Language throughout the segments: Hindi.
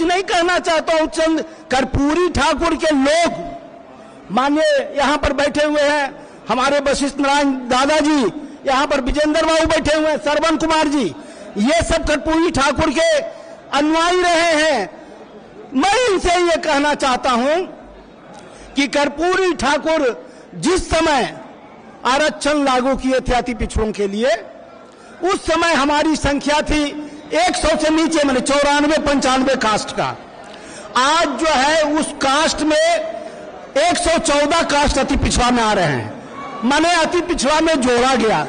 कुछ नहीं कहना चाहता हूं। चंद कर्पूरी ठाकुर के लोग, माननीय यहाँ पर बैठे हुए हैं हमारे वशिष्ठ नारायण दादाजी, यहाँ पर विजेंद्र बाबू बैठे हुए हैं, श्रवण कुमार जी, ये सब कर्पूरी ठाकुर के अनुयायी रहे हैं। मैं इनसे ये कहना चाहता हूं कि कर्पूरी ठाकुर जिस समय आरक्षण लागू किए थे अति पिछड़ों के लिए, उस समय हमारी संख्या थी 100 से नीचे, मैंने 94-95 कास्ट का। आज जो है उस कास्ट में 114 कास्ट अति पिछड़ा में आ रहे हैं, माने अति पिछड़ा में जोड़ा गया।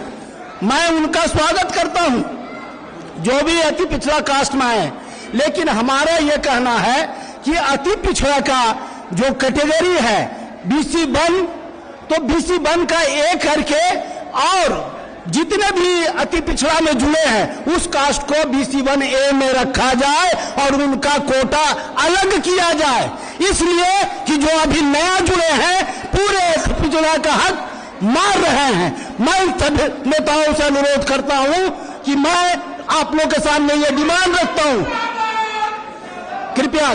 मैं उनका स्वागत करता हूं जो भी अति पिछड़ा कास्ट में आए, लेकिन हमारा यह कहना है कि अति पिछड़ा का जो कैटेगरी है BC 1, तो BC 1 का एक करके और जितने भी अति पिछड़ा में जुड़े हैं उस कास्ट को BC 1A में रखा जाए और उनका कोटा अलग किया जाए, इसलिए कि जो अभी नया जुड़े हैं पूरे पिछड़ा का हक मार रहे हैं। मैं सभी नेताओं से अनुरोध करता हूं कि मैं आप लोगों के सामने ये डिमांड रखता हूं, कृपया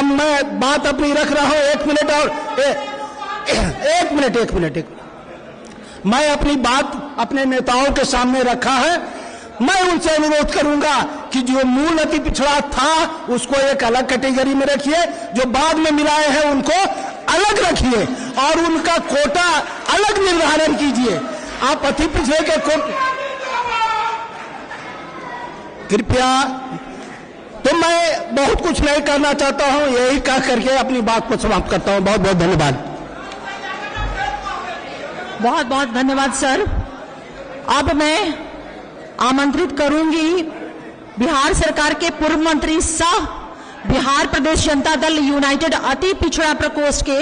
मैं बात अपनी रख रहा हूं, 1 मिनट और एक मिनट मैं अपनी बात अपने नेताओं के सामने रखा है। मैं उनसे अनुरोध करूंगा कि जो मूल अति पिछड़ा था उसको एक अलग कैटेगरी में रखिए, जो बाद में मिलाए हैं उनको अलग रखिए और उनका कोटा अलग निर्धारण कीजिए। आप अति पिछड़े के कृपया, तो मैं बहुत कुछ नहीं करना चाहता हूं, यही कह करके अपनी बात को समाप्त करता हूं। बहुत बहुत धन्यवाद। बहुत बहुत धन्यवाद सर। अब मैं आमंत्रित करूंगी बिहार सरकार के पूर्व मंत्री सह बिहार प्रदेश जनता दल यूनाइटेड अति पिछड़ा प्रकोष्ठ के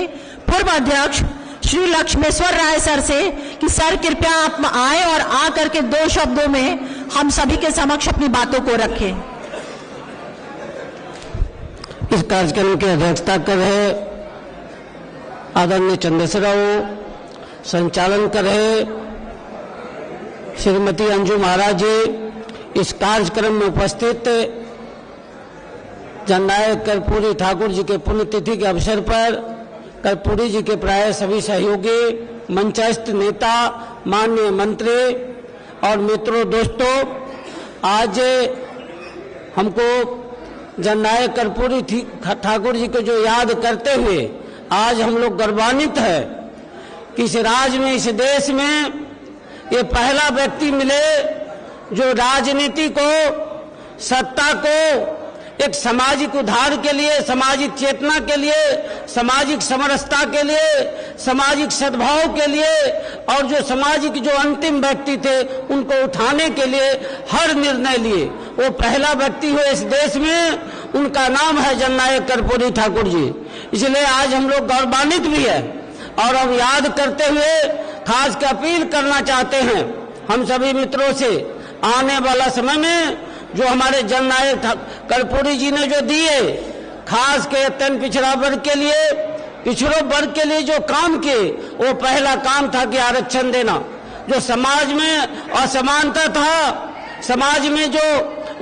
पूर्व अध्यक्ष श्री लक्ष्मेश्वर राय सर से कि सर कृपया आप आए और आकर के 2 शब्दों में हम सभी के समक्ष अपनी बातों को रखें। इस कार्यक्रम की अध्यक्षता कर रहे आदरणीय चंद्रेश्वर राव, संचालन कर रहे श्रीमती अंजू महाराज जी, इस कार्यक्रम में उपस्थित जननायक कर्पूरी ठाकुर जी के पुण्यतिथि के अवसर पर कर्पूरी जी के प्राय सभी सहयोगी, मंचस्थ नेता, माननीय मंत्री और मित्रों, दोस्तों, आज हमको जननायक कर्पूरी ठाकुर जी को जो याद करते हुए आज हम लोग गर्वान्वित है कि इस राज्य में, इस देश में ये पहला व्यक्ति मिले जो राजनीति को, सत्ता को एक सामाजिक उद्धार के लिए, सामाजिक चेतना के लिए, सामाजिक समरसता के लिए, सामाजिक सद्भाव के लिए और जो सामाजिक जो अंतिम व्यक्ति थे उनको उठाने के लिए हर निर्णय लिए, वो पहला व्यक्ति हुए इस देश में। उनका नाम है जननायक कर्पूरी ठाकुर जी। इसलिए आज हम लोग गौरवान्वित भी है और अब याद करते हुए खास कर अपील करना चाहते हैं हम सभी मित्रों से, आने वाला समय में जो हमारे जननायक कर्पूरी जी ने जो दिए, खास के अत्यंत पिछड़ा वर्ग के लिए, पिछड़ों वर्ग के लिए जो काम किए, वो पहला काम था कि आरक्षण देना। जो समाज में असमानता था, समाज में जो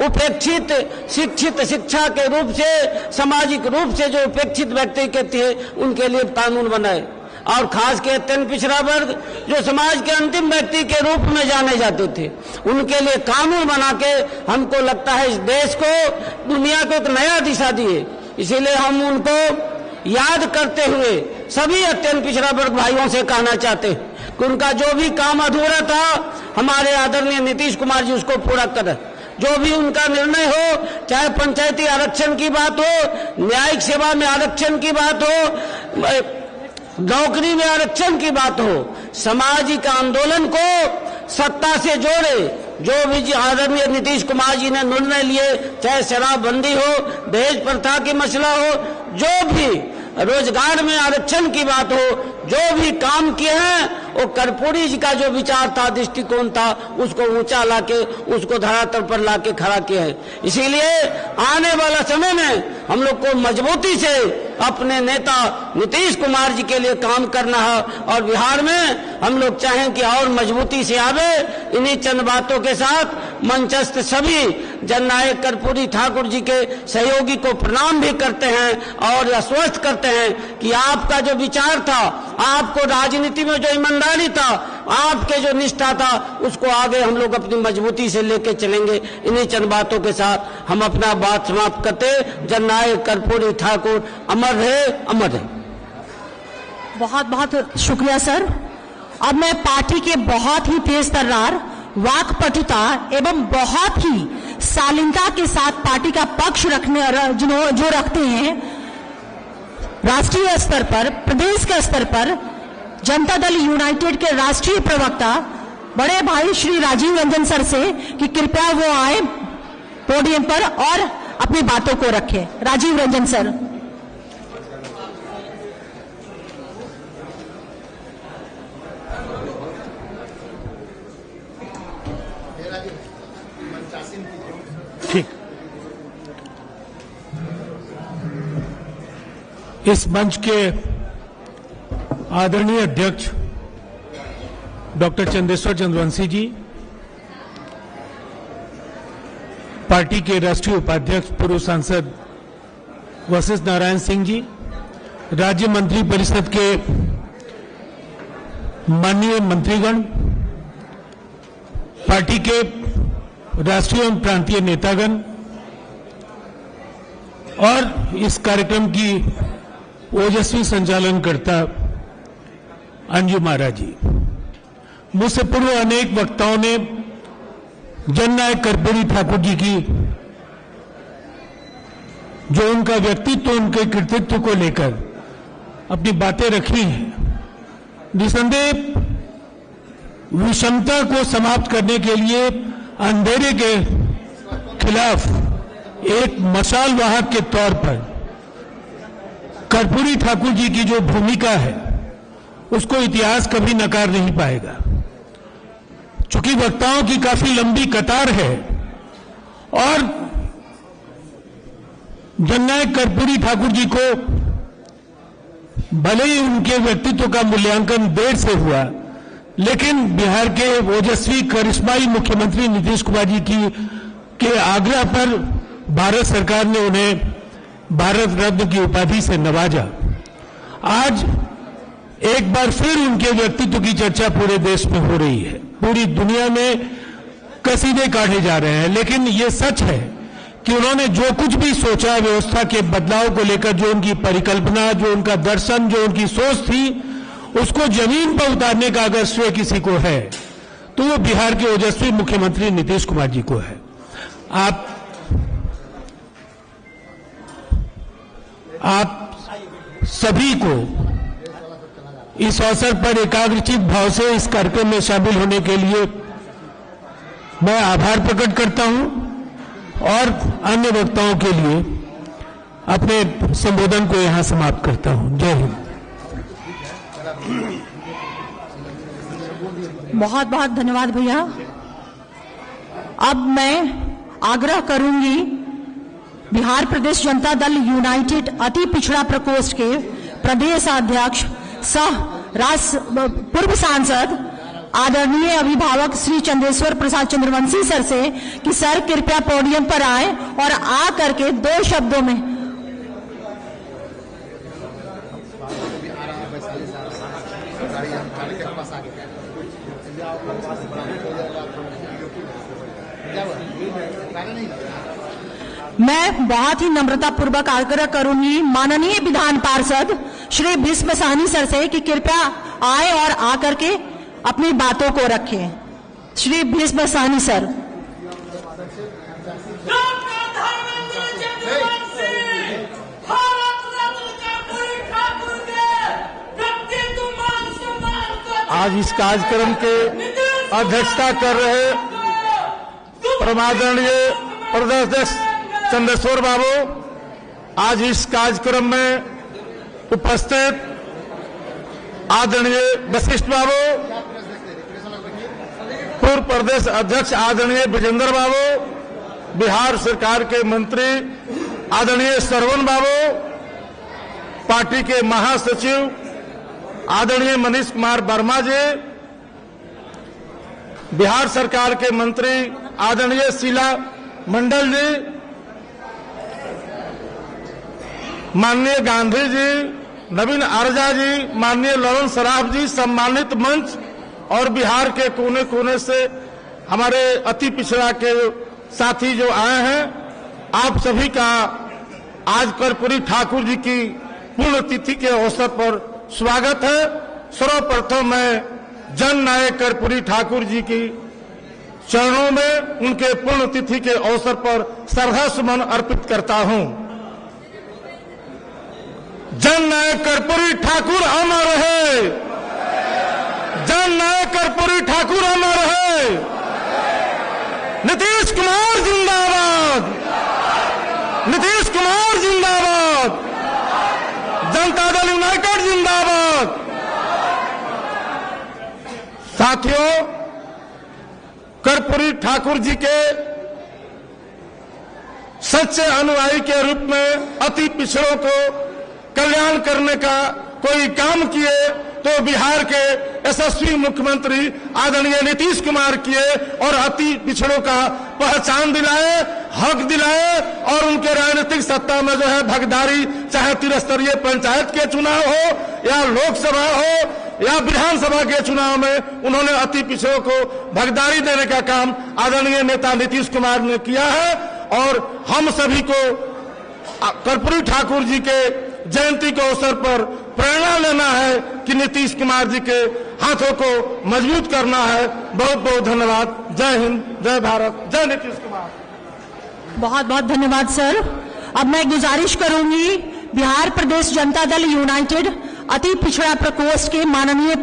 उपेक्षित शिक्षित शिक्षा के रूप से, सामाजिक रूप से जो उपेक्षित व्यक्ति के थे, उनके लिए कानून बनाए और खास के अत्यंत पिछड़ा वर्ग जो समाज के अंतिम व्यक्ति के रूप में जाने जाते थे, उनके लिए कानून बना के हमको लगता है इस देश को, दुनिया को एक नया दिशा दिए। इसीलिए हम उनको याद करते हुए सभी अत्यंत पिछड़ा वर्ग भाइयों से कहना चाहते हैं कि उनका जो भी काम अधूरा था, हमारे आदरणीय नीतीश कुमार जी उसको पूरा करें। जो भी उनका निर्णय हो, चाहे पंचायती आरक्षण की बात हो, न्यायिक सेवा में आरक्षण की बात हो, नौकरी में आरक्षण की बात हो, सामाजिक आंदोलन को सत्ता से जोड़े। जो भी आदरणीय नीतीश कुमार जी ने निर्णय लिए, चाहे शराबबंदी हो, दहेज प्रथा की मसला हो, जो भी रोजगार में आरक्षण की बात हो, जो भी काम किए हैं, वो कर्पूरी जी का जो विचार था, दृष्टिकोण था, उसको ऊंचा लाके, उसको धरातल पर लाके खड़ा किया है। इसीलिए आने वाला समय में हम लोग को मजबूती से अपने नेता नीतीश कुमार जी के लिए काम करना है और बिहार में हम लोग चाहें कि और मजबूती से आवे। इन्हीं चंद बातों के साथ मंचस्थ सभी जननायक कर्पूरी ठाकुर जी के सहयोगी को प्रणाम भी करते हैं और आश्वस्त करते हैं कि आपका जो विचार था, आपको राजनीति में जो ईमानदारी था, आपके जो निष्ठा था, उसको आगे हम लोग अपनी मजबूती से लेके चलेंगे। इन्हीं चंद बातों के साथ हम अपना बात समाप्त करते। जननायक कर्पूरी ठाकुर अमर रहे, अमर रहे। बहुत बहुत शुक्रिया सर। अब मैं पार्टी के बहुत ही तेज तर्रार, वाक्पटुता एवं बहुत ही शालीनता के साथ पार्टी का पक्ष रखने जो रखते हैं, राष्ट्रीय स्तर पर, प्रदेश के स्तर पर जनता दल यूनाइटेड के राष्ट्रीय प्रवक्ता बड़े भाई श्री राजीव रंजन सर से कि कृपया वो आए पोडियम पर और अपनी बातों को रखें। राजीव रंजन सर। ठीक। इस मंच के आदरणीय अध्यक्ष डॉक्टर चंदेश्वर चंद्रवंशी जी, पार्टी के राष्ट्रीय उपाध्यक्ष पूर्व सांसद वशिष्ठ नारायण सिंह जी, राज्य मंत्री परिषद के माननीय मंत्रीगण, पार्टी के राष्ट्रीय एवं प्रांतीय नेतागण और इस कार्यक्रम की ओजस्वी संचालनकर्ता अंजू महाराज जी, मुझसे पूर्व अनेक वक्ताओं ने जननायक कर्पूरी ठाकुर जी की जो उनका व्यक्तित्व, उनके कृतित्व को लेकर अपनी बातें रखी हैं। निसंदेह विषमता को समाप्त करने के लिए अंधेरे के खिलाफ एक मशाल वाहक के तौर पर कर्पूरी ठाकुर जी की जो भूमिका है उसको इतिहास कभी नकार नहीं पाएगा। चूंकि वक्ताओं की काफी लंबी कतार है और जननायक कर्पूरी ठाकुर जी को भले ही उनके व्यक्तित्व का मूल्यांकन देर से हुआ, लेकिन बिहार के ओजस्वी करिश्माई मुख्यमंत्री नीतीश कुमार जी के आग्रह पर भारत सरकार ने उन्हें भारत रत्न की उपाधि से नवाजा। आज एक बार फिर उनके व्यक्तित्व की चर्चा पूरे देश में हो रही है, पूरी दुनिया में कसीदे काढ़े जा रहे हैं, लेकिन ये सच है कि उन्होंने जो कुछ भी सोचा, व्यवस्था के बदलाव को लेकर जो उनकी परिकल्पना, जो उनका दर्शन, जो उनकी सोच थी, उसको जमीन पर उतारने का अगर श्रेय किसी को है तो वो बिहार के ओजस्वी मुख्यमंत्री नीतीश कुमार जी को है। आप सभी को इस अवसर पर एकाग्रचित भाव से इस कार्यक्रम में शामिल होने के लिए मैं आभार प्रकट करता हूं और अन्य वक्ताओं के लिए अपने संबोधन को यहां समाप्त करता हूं। जय हिंद। बहुत बहुत धन्यवाद भैया। अब मैं आग्रह करूंगी बिहार प्रदेश जनता दल यूनाइटेड अति पिछड़ा प्रकोष्ठ के प्रदेश अध्यक्ष सह पूर्व सांसद आदरणीय अभिभावक श्री चंदेश्वर प्रसाद चंद्रवंशी सर से कि सर कृपया पोडियम पर आए और आ करके 2 शब्दों में मैं बहुत ही नम्रता पूर्वक आग्रह करूंगी माननीय विधान पार्षद श्री भीष्म साहनी सर से कि कृपया आए और आकर के अपनी बातों को रखें। श्री भीष्म साहनी सर। आज इस कार्यक्रम के अध्यक्षता कर रहे परमादरणीय प्रदेश अध्यक्ष चंदेश्वर बाबू, आज इस कार्यक्रम में उपस्थित आदरणीय वशिष्ठ बाबू, पूर्व प्रदेश अध्यक्ष आदरणीय विजेंद्र बाबू, बिहार सरकार के मंत्री आदरणीय श्रवण बाबू, पार्टी के महासचिव आदरणीय मनीष कुमार वर्मा जी, बिहार सरकार के मंत्री आदरणीय शीला मंडल जी, माननीय गांधी जी, नवीन आरजा जी, माननीय ललन सराफ जी, सम्मानित मंच और बिहार के कोने कोने से हमारे अति पिछड़ा के साथी जो आए हैं, आप सभी का आज कर्पूरी ठाकुर जी की पुण्यतिथि के अवसर पर स्वागत है। सर्वप्रथम मैं जननायक कर्पूरी ठाकुर जी की चरणों में उनके पुण्यतिथि के अवसर पर श्रद्धा सुमन अर्पित करता हूं। जननायक कर्पूरी ठाकुर अमर है, जननायक कर्पूरी ठाकुर अमर है। नीतीश कुमार जिंदाबाद, नीतीश कुमार जिंदाबाद, जनता दल यूनाइटेड जिंदाबाद। साथियों, कर्पूरी ठाकुर जी के सच्चे अनुयायी के रूप में अति पिछड़ों को कल्याण करने का कोई काम किए तो बिहार के यशस्वी मुख्यमंत्री आदरणीय नीतीश कुमार किए और अति पिछड़ों का पहचान दिलाए, हक दिलाए और उनके राजनीतिक सत्ता में जो है भागीदारी, चाहे त्रिस्तरीय पंचायत के चुनाव हो या लोकसभा हो या विधानसभा के चुनाव में, उन्होंने अति पिछड़ों को भागीदारी देने का काम आदरणीय नेता नीतीश कुमार ने किया है। और हम सभी को कर्पूरी ठाकुर जी के जयंती के अवसर पर प्रेरणा लेना है कि नीतीश कुमार जी के हाथों को मजबूत करना है। बहुत बहुत धन्यवाद। जय हिंद, जय भारत, जय नीतीश कुमार। बहुत बहुत धन्यवाद सर। अब मैं गुजारिश करूंगी बिहार प्रदेश जनता दल यूनाइटेड अति पिछड़ा प्रकोष्ठ के माननीय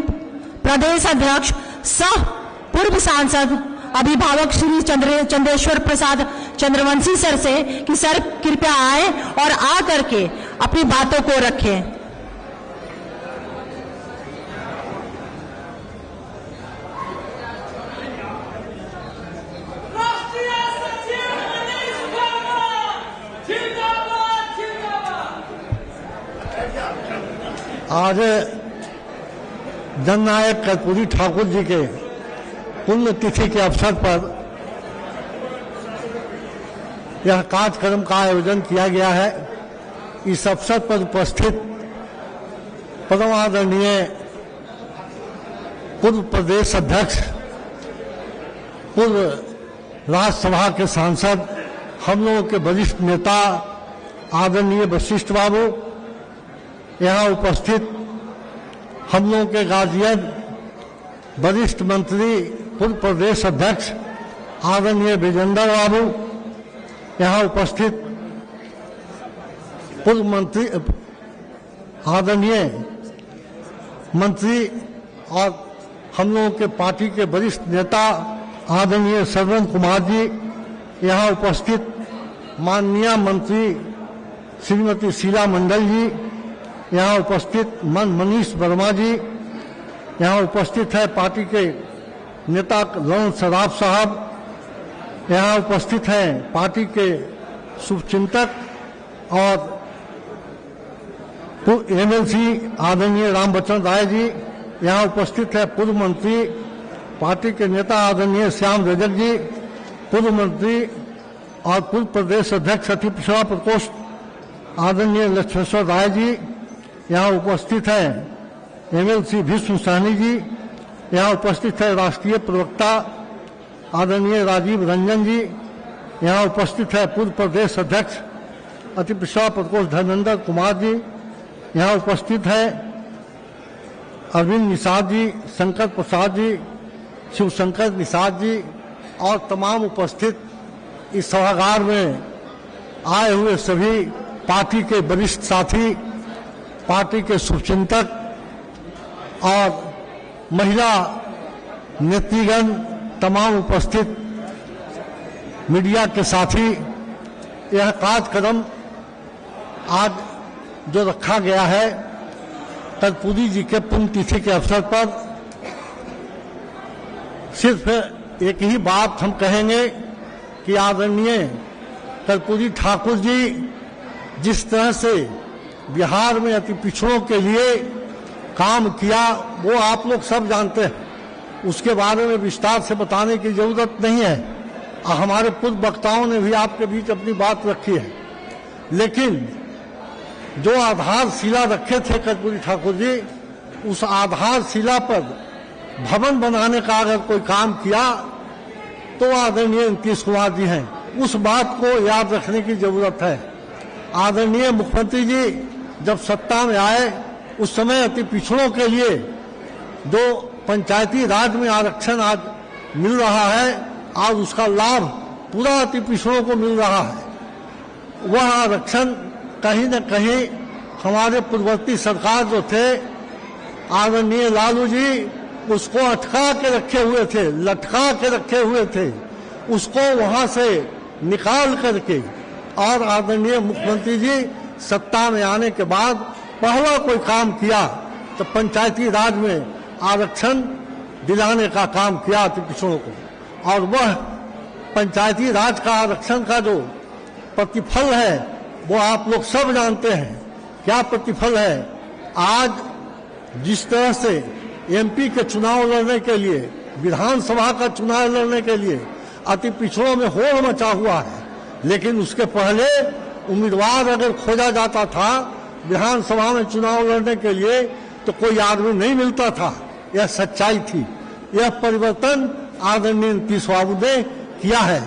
प्रदेश अध्यक्ष सह पूर्व सांसद अभिभावक श्री चंद्रेश्वर प्रसाद चंद्रवंशी सर से कि सर कृपया आए और आ करके अपनी बातों को रखें। आज जननायक कर्पूरी ठाकुर जी के पुण्यतिथि के अवसर पर यह कार्यक्रम का आयोजन किया गया है। इस अवसर पर उपस्थित परम आदरणीय पूर्व प्रदेश अध्यक्ष, पूर्व राज्यसभा के सांसद, हम लोगों के वरिष्ठ नेता आदरणीय वशिष्ठ बाबू, यहाँ उपस्थित हम लोगों के गार्जियन वरिष्ठ मंत्री पूर्व प्रदेश अध्यक्ष आदरणीय विजेंद्र बाबू, यहाँ उपस्थित पूर्व मंत्री आदरणीय मंत्री और हम लोगों के पार्टी के वरिष्ठ नेता आदरणीय श्रवण कुमार जी, यहाँ उपस्थित माननीय मंत्री श्रीमती शीला मंडल जी, यहाँ उपस्थित मनीष वर्मा जी, यहाँ उपस्थित है पार्टी के नेता ललन सराफ साहब, यहाँ उपस्थित हैं पार्टी के शुभचिंतक और एमएलसी आदरणीय रामबच्चन राय जी, यहाँ उपस्थित है पूर्व मंत्री पार्टी के नेता आदरणीय श्याम रजक जी, पूर्व मंत्री और पूर्व प्रदेश अध्यक्ष अति पिछड़ा प्रकोष्ठ आदरणीय लक्ष्मेश्वर राय जी, यहाँ उपस्थित हैं एमएलसी भीष्म सहनी जी, यहाँ उपस्थित है राष्ट्रीय प्रवक्ता आदरणीय राजीव रंजन जी, यहाँ उपस्थित है पूर्व प्रदेश अध्यक्ष अति पिछड़ा प्रकोष्ठ धर्मेंद्र कुमार जी, यहाँ उपस्थित है अरविंद निषाद जी, शंकर प्रसाद जी, शिवशंकर निषाद जी और तमाम उपस्थित इस सभागार में आए हुए सभी पार्टी के वरिष्ठ साथी, पार्टी के शुभचिंतक और महिला नेतृगण, तमाम उपस्थित मीडिया के साथी, यह कार्यक्रम आज जो रखा गया है कर्पूरी जी के पुण्यतिथि के अवसर पर, सिर्फ एक ही बात हम कहेंगे कि आदरणीय कर्पूरी ठाकुर जी जिस तरह से बिहार में अति पिछड़ों के लिए काम किया वो आप लोग सब जानते हैं, उसके बारे में विस्तार से बताने की जरूरत नहीं है। हमारे पूर्व वक्ताओं ने भी आपके बीच अपनी बात रखी है, लेकिन जो आधारशिला रखे थे कर्पूरी ठाकुर जी, उस आधारशिला पर भवन बनाने का अगर कोई काम किया तो आदरणीय नीतीश कुमार जी हैं। उस बात को याद रखने की जरूरत है। आदरणीय मुख्यमंत्री जी जब सत्ता में आए उस समय अति पिछड़ों के लिए जो पंचायती राज में आरक्षण आज मिल रहा है, आज उसका लाभ पूरा अति पिछड़ों को मिल रहा है। वह आरक्षण कहीं न कहीं हमारे पूर्ववर्ती सरकार जो थे आदरणीय लालू जी उसको अटका के रखे हुए थे, लटका के रखे हुए थे, उसको वहां से निकाल करके और आदरणीय मुख्यमंत्री जी सत्ता में आने के बाद पहला कोई काम किया तो पंचायती राज में आरक्षण दिलाने का काम किया अति पिछड़ों को। और वह पंचायती राज का आरक्षण का जो प्रतिफल है वो आप लोग सब जानते हैं। क्या प्रतिफल है? आज जिस तरह से एमपी के चुनाव लड़ने के लिए, विधानसभा का चुनाव लड़ने के लिए अति पिछड़ों में होड़ मचा हुआ है, लेकिन उसके पहले उम्मीदवार अगर खोजा जाता था विधानसभा में चुनाव लड़ने के लिए तो कोई आदमी नहीं मिलता था। यह सच्चाई थी। यह परिवर्तन आदरणीय नीतीश बाबू ने किया है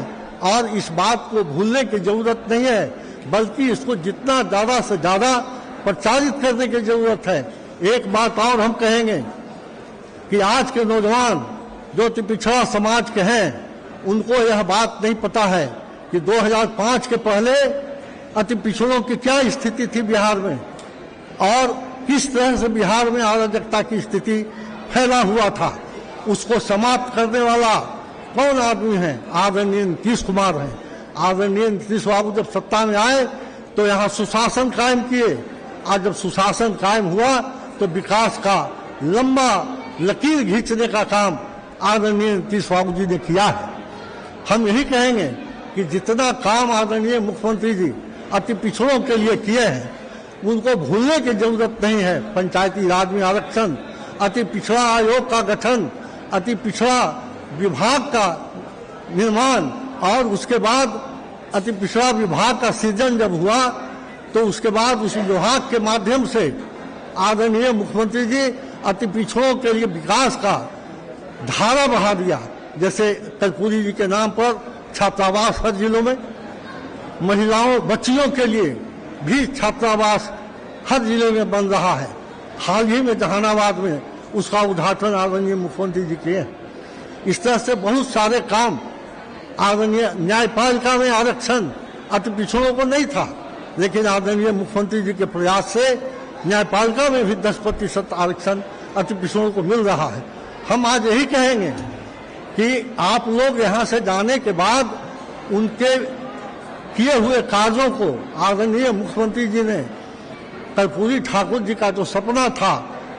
और इस बात को भूलने की जरूरत नहीं है, बल्कि इसको जितना ज्यादा से ज्यादा प्रचारित करने की जरूरत है। एक बात और हम कहेंगे कि आज के नौजवान जो पिछड़ा समाज के हैं उनको यह बात नहीं पता है कि 2005 के पहले अति पिछड़ों की क्या स्थिति थी बिहार में और किस तरह से बिहार में अराजकता की स्थिति फैला हुआ था। उसको समाप्त करने वाला कौन आदमी है? आदरणीय नीतीश कुमार हैं। आदरणीय नीतीश बाबू जब सत्ता में आए तो यहाँ सुशासन कायम किए और जब सुशासन कायम हुआ तो विकास का लंबा लकीर खींचने का काम आदरणीय नीतीश बाबू जी ने किया है। हम यही कहेंगे कि जितना काम आदरणीय मुख्यमंत्री जी अति पिछड़ों के लिए किए हैं उनको भूलने की जरूरत नहीं है। पंचायती राज में आरक्षण, अति पिछड़ा आयोग का गठन, अति पिछड़ा विभाग का निर्माण और उसके बाद अति पिछड़ा विभाग का सृजन जब हुआ तो उसके बाद उस विभाग के माध्यम से आदरणीय मुख्यमंत्री जी अति पिछड़ों के लिए विकास का धारा बढ़ा दिया। जैसे कर्पूरी जी के नाम पर छात्रावास हर जिलों में, महिलाओं बच्चियों के लिए भी छात्रावास हर जिले में बन रहा है। हाल ही में जहानाबाद में उसका उद्घाटन आदरणीय मुख्यमंत्री जी किए। इस तरह से बहुत सारे काम आदरणीय न्यायपालिका में आरक्षण अति पिछड़ों को नहीं था, लेकिन आदरणीय मुख्यमंत्री जी के प्रयास से न्यायपालिका में भी 10% आरक्षण अति पिछड़ों को मिल रहा है। हम आज यही कहेंगे कि आप लोग यहाँ से जाने के बाद उनके किए हुए कार्यों को आदरणीय मुख्यमंत्री जी ने कर्पूरी ठाकुर जी का जो सपना था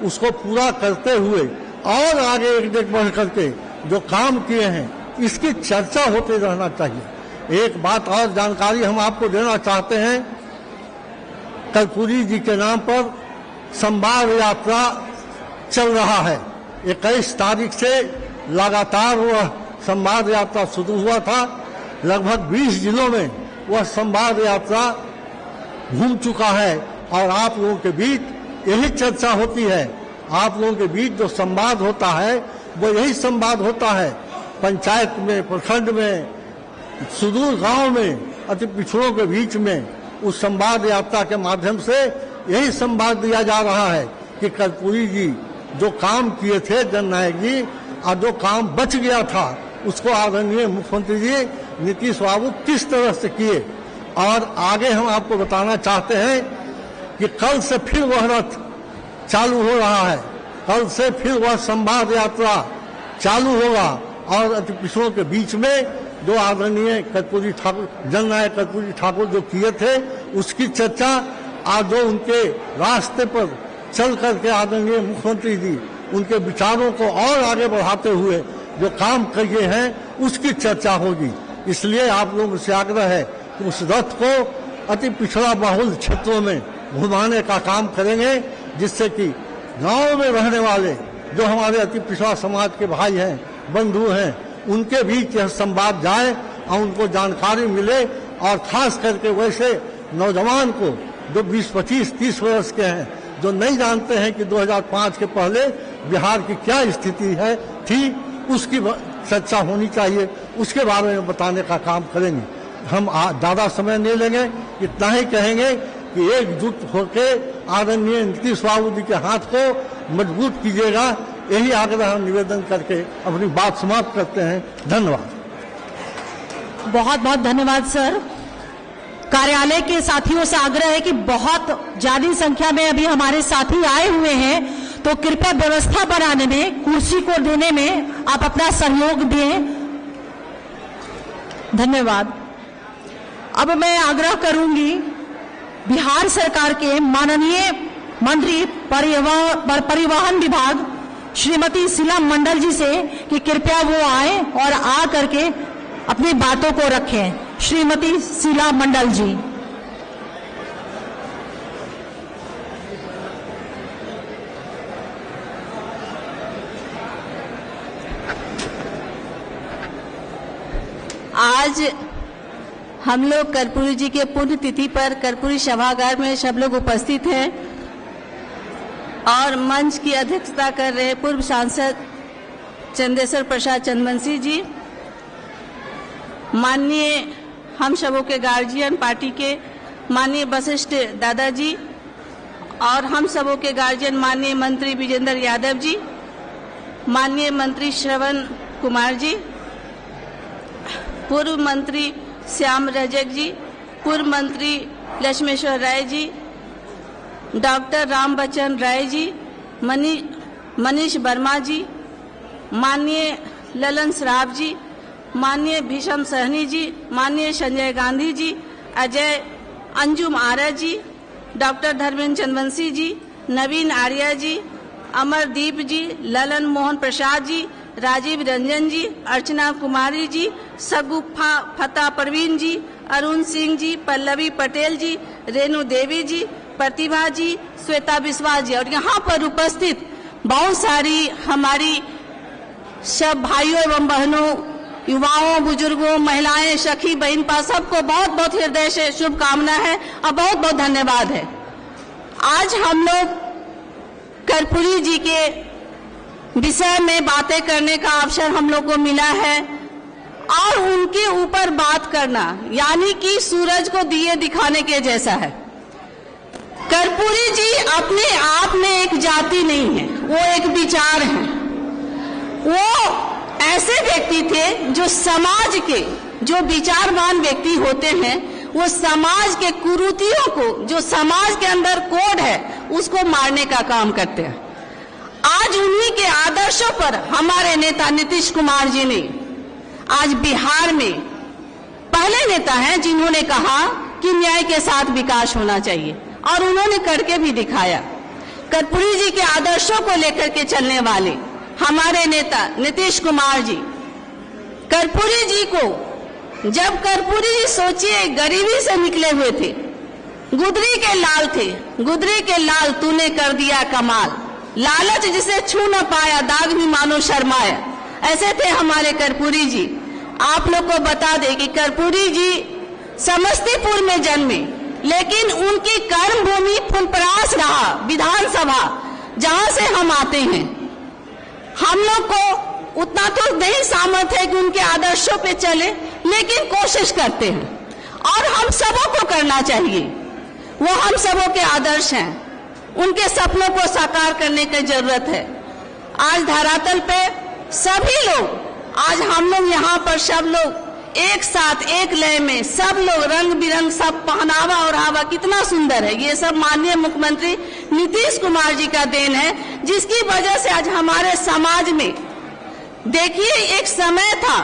उसको पूरा करते हुए और आगे एक बढ़ करके जो काम किए हैं इसकी चर्चा होते रहना चाहिए। एक बात और जानकारी हम आपको देना चाहते हैं, कर्पूरी जी के नाम पर संवाद यात्रा चल रहा है। 21 तारीख से लगातार वह संवाद यात्रा शुरू हुआ था। लगभग 20 जिलों में वह संवाद यात्रा घूम चुका है और आप लोगों के बीच यही चर्चा होती है। आप लोगों के बीच जो संवाद होता है वो यही संवाद होता है। पंचायत में, प्रखंड में, सुदूर गांव में अति पिछड़ों के बीच में उस संवाद यात्रा के माध्यम से यही संवाद दिया जा रहा है कि कर्पूरी जी जो काम किए थे जननायक जी और जो काम बच गया था उसको आदरणीय मुख्यमंत्री जी नीतीश बाबू किस तरह से किए। और आगे हम आपको बताना चाहते हैं कि कल से फिर वह रथ चालू हो रहा है, कल से फिर वह संवाद यात्रा चालू होगा और अति पिछड़ों के बीच में जो आदरणीय कर्पूरी ठाकुर, जननायक कर्पूरी ठाकुर जो किए थे उसकी चर्चा आज जो उनके रास्ते पर चल करके आदरणीय मुख्यमंत्री जी उनके विचारों को और आगे बढ़ाते हुए जो काम किए हैं उसकी चर्चा होगी। इसलिए आप लोगों से आग्रह है कि उस रथ को अति पिछड़ा बहुल क्षेत्रों में घुमाने का काम करेंगे, जिससे कि गांव में रहने वाले जो हमारे अति पिछड़ा समाज के भाई हैं, बंधु हैं, उनके बीच यह संवाद जाए और उनको जानकारी मिले, और खास करके वैसे नौजवान को जो 20, 25, 30 वर्ष के हैं, जो नहीं जानते हैं कि 2005 के पहले बिहार की क्या स्थिति है थी, उसकी चर्चा होनी चाहिए, उसके बारे में बताने का काम करेंगे। हम ज़्यादा समय नहीं लेंगे, इतना ही कहेंगे कि एकजुट होकर आदरणीय नीतीश बाबू जी के हाथ को मजबूत कीजिएगा। यही आग्रह हम निवेदन करके अपनी बात समाप्त करते हैं। धन्यवाद। बहुत बहुत धन्यवाद सर। कार्यालय के साथियों से आग्रह है कि बहुत ज्यादा संख्या में अभी हमारे साथी आए हुए हैं, तो कृपया व्यवस्था बनाने में, कुर्सी को देने में आप अपना सहयोग दें। धन्यवाद। अब मैं आग्रह करूंगी बिहार सरकार के माननीय मंत्री परिवहन विभाग श्रीमती शीला मंडल जी से कि कृपया वो आए और आ करके अपनी बातों को रखें। श्रीमती शीला मंडल जी। आज हम लोग कर्पूरी जी के पुण्यतिथि पर कर्पूरी सभागार में सब लोग उपस्थित हैं और मंच की अध्यक्षता कर रहे पूर्व सांसद चंदेश्वर प्रसाद चंद्रवंशी जी, माननीय हम सबों के गार्जियन पार्टी के माननीय वशिष्ठ दादाजी और हम सबों के गार्जियन माननीय मंत्री विजेंद्र यादव जी, माननीय मंत्री श्रवण कुमार जी, पूर्व मंत्री श्याम रजक जी, पूर्व मंत्री लक्ष्मेश्वर राय जी, डॉक्टर राम बच्चन राय जी, मनीष वर्मा जी, माननीय ललन श्राफ जी, माननीय भीषम सहनी जी, माननीय संजय गांधी जी, अजय अंजुम आर्य जी, डॉक्टर धर्मेंद्र चंद्रवंशी जी, नवीन आर्या जी, अमरदीप जी, ललन मोहन प्रसाद जी, राजीव रंजन जी, अर्चना कुमारी जी, सगुफा फतेह परवीन जी, अरुण सिंह जी, पल्लवी पटेल जी, रेणु देवी जी, प्रतिभा जी, श्वेता विश्वास जी और यहाँ पर उपस्थित बहुत सारी हमारी सब भाइयों एवं बहनों, युवाओं, बुजुर्गों, महिलाएं, सखी बहन पा सबको बहुत बहुत हृदय से शुभकामना है और बहुत बहुत धन्यवाद है। आज हम लोग कर्पूरी जी के विषय में बातें करने का अवसर हम लोग को मिला है और उनके ऊपर बात करना यानी कि सूरज को दिए दिखाने के जैसा है। कर्पूरी जी अपने आप में एक जाति नहीं है, वो एक विचार है। वो ऐसे व्यक्ति थे जो समाज के, जो विचारवान व्यक्ति होते हैं, वो समाज के कुरीतियों को, जो समाज के अंदर कोड है, उसको मारने का काम करते हैं। आज उन्हीं के आदर्शों पर हमारे नेता नीतीश कुमार जी ने आज बिहार में पहले नेता हैं जिन्होंने कहा कि न्याय के साथ विकास होना चाहिए और उन्होंने करके भी दिखाया। कर्पूरी जी के आदर्शों को लेकर के चलने वाले हमारे नेता नीतीश कुमार जी, कर्पूरी जी को जब कर्पूरी जी सोचिए गरीबी से निकले हुए थे, गुदरी के लाल थे, गुदरी के लाल तूने कर दिया कमाल, लालच जिसे छू न पाया दाग भी मानो शर्माया, ऐसे थे हमारे कर्पूरी जी। आप लोग को बता दें कि कर्पूरी जी समस्तीपुर में जन्मे, लेकिन उनकी कर्म भूमि फुलपरास रहा विधानसभा, जहां से हम आते हैं। हम लोग को उतना तो नहीं सामर्थ्य है कि उनके आदर्शों पे चले, लेकिन कोशिश करते हैं और हम सबों को करना चाहिए। वो हम सबों के आदर्श हैं, उनके सपनों को साकार करने की जरूरत है। आज धरातल पे सभी लोग, आज हम लोग यहाँ पर सब लोग एक साथ एक लय में, सब लोग रंग बिरंग, सब पहनावा और हवा कितना सुंदर है। ये सब माननीय मुख्यमंत्री नीतीश कुमार जी का देन है, जिसकी वजह से आज हमारे समाज में देखिए एक समय था,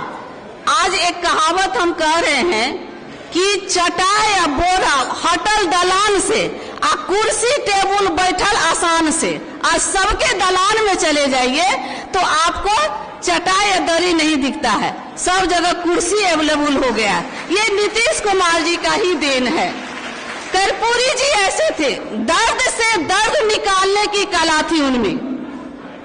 आज एक कहावत हम कह रहे हैं कि चटाई या बोरा हटल दलान से, आ कुर्सी टेबुल बैठल आसान से। आज सबके दलान में चले जाइए तो आपको चटाई या दरी नहीं दिखता है, सब जगह कुर्सी अवेलेबल हो गया है। ये नीतीश कुमार जी का ही देन है। कर्पूरी जी ऐसे थे, दर्द से दर्द निकालने की कला थी उनमें।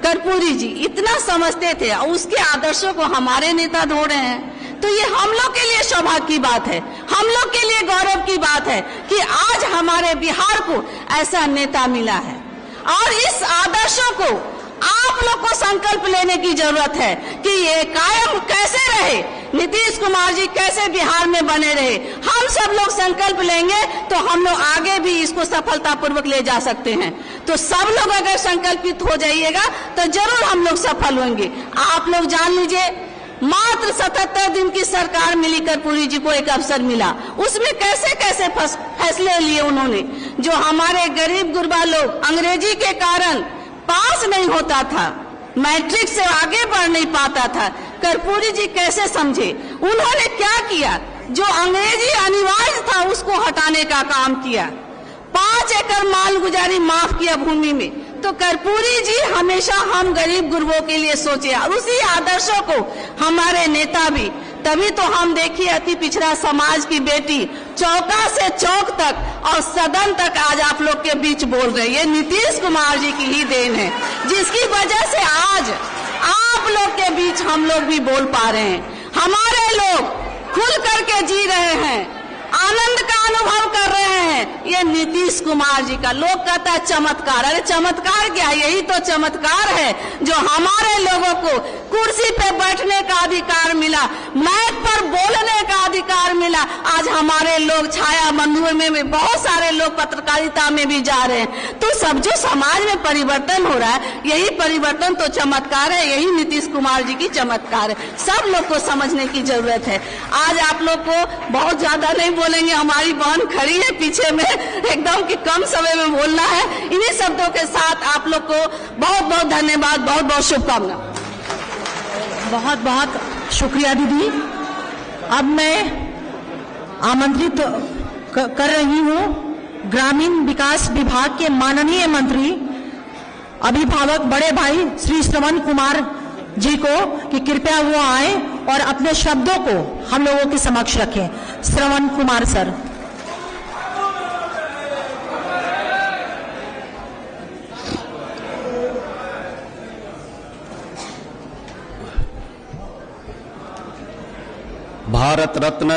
कर्पूरी जी इतना समझते थे और उसके आदर्शों को हमारे नेता ढो रहे हैं, तो ये हम लोग के लिए सौभाग्य की बात है, हम लोग के लिए गौरव की बात है कि आज हमारे बिहार को ऐसा नेता मिला है। और इस आदर्शों को आप लोग को संकल्प लेने की जरूरत है कि ये कायम कैसे रहे, नीतीश कुमार जी कैसे बिहार में बने रहे। हम सब लोग संकल्प लेंगे तो हम लोग आगे भी इसको सफलतापूर्वक ले जा सकते हैं। तो सब लोग अगर संकल्पित हो जाइएगा तो जरूर हम लोग सफल होंगे। आप लोग जान लीजिए, मात्र 77 दिन की सरकार मिली, कर्पूरी जी को एक अवसर मिला, उसमें कैसे कैसे फैसले लिए उन्होंने। जो हमारे गरीब गुरबा लोग अंग्रेजी के कारण पास नहीं होता था, मैट्रिक से आगे बढ़ नहीं पाता था, कर्पूरी जी कैसे समझे, उन्होंने क्या किया, जो अंग्रेजी अनिवार्य था उसको हटाने का काम किया। 5 एकड़ मालगुजारी माफ किया भूमि में। तो कर्पूरी जी हमेशा हम गरीब गुरबों के लिए सोचे, और उसी आदर्शों को हमारे नेता भी, तभी तो हम देखिए अति पिछड़ा समाज की बेटी चौका से चौक तक और सदन तक आज आप लोग के बीच बोल रहे हैं। ये नीतीश कुमार जी की ही देन है, जिसकी वजह से आज आप लोग के बीच हम लोग भी बोल पा रहे हैं। हमारे लोग खुल करके जी रहे हैं, आनंद का अनुभव कर रहे हैं। ये नीतीश कुमार जी का, लोग कहता है चमत्कार, अरे चमत्कार क्या, यही तो चमत्कार है जो हमारे लोगों को कुर्सी पे बैठने का अधिकार मिला, माइक पर बोलने का अधिकार मिला। आज हमारे लोग छाया बंधुओं में बहुत सारे लोग पत्रकारिता में भी जा रहे हैं। तो सब जो समाज में परिवर्तन हो रहा है, यही परिवर्तन तो चमत्कार है, यही नीतीश कुमार जी की चमत्कार है। सब लोग को समझने की जरूरत है। आज आप लोग को बहुत ज्यादा नहीं बोलेंगे, हमारी बहन खड़ी है पीछे में, एकदम कि कम समय में बोलना है। इन्हीं शब्दों के साथ आप लोग को बहुत बहुत धन्यवाद, बहुत बहुत शुभकामना। बहुत बहुत शुक्रिया दीदी। अब मैं आमंत्रित कर रही हूँ ग्रामीण विकास विभाग के माननीय मंत्री अभिभावक बड़े भाई श्री श्रवण कुमार जी को कि कृपया वो आए और अपने शब्दों को हम लोगों के समक्ष रखें। श्रवण कुमार सर। भारत रत्न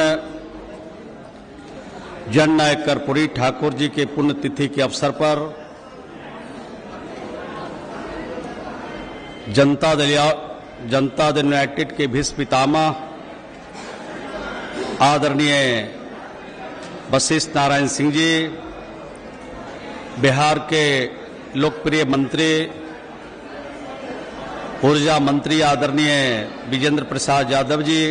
जननायक कर्पूरी ठाकुर जी के पुण्यतिथि के अवसर पर जनता दल यूनाइटेड के भीष्म पितामह आदरणीय वशिष्ठ नारायण सिंह जी, बिहार के लोकप्रिय मंत्री ऊर्जा मंत्री आदरणीय विजेंद्र प्रसाद यादव जी,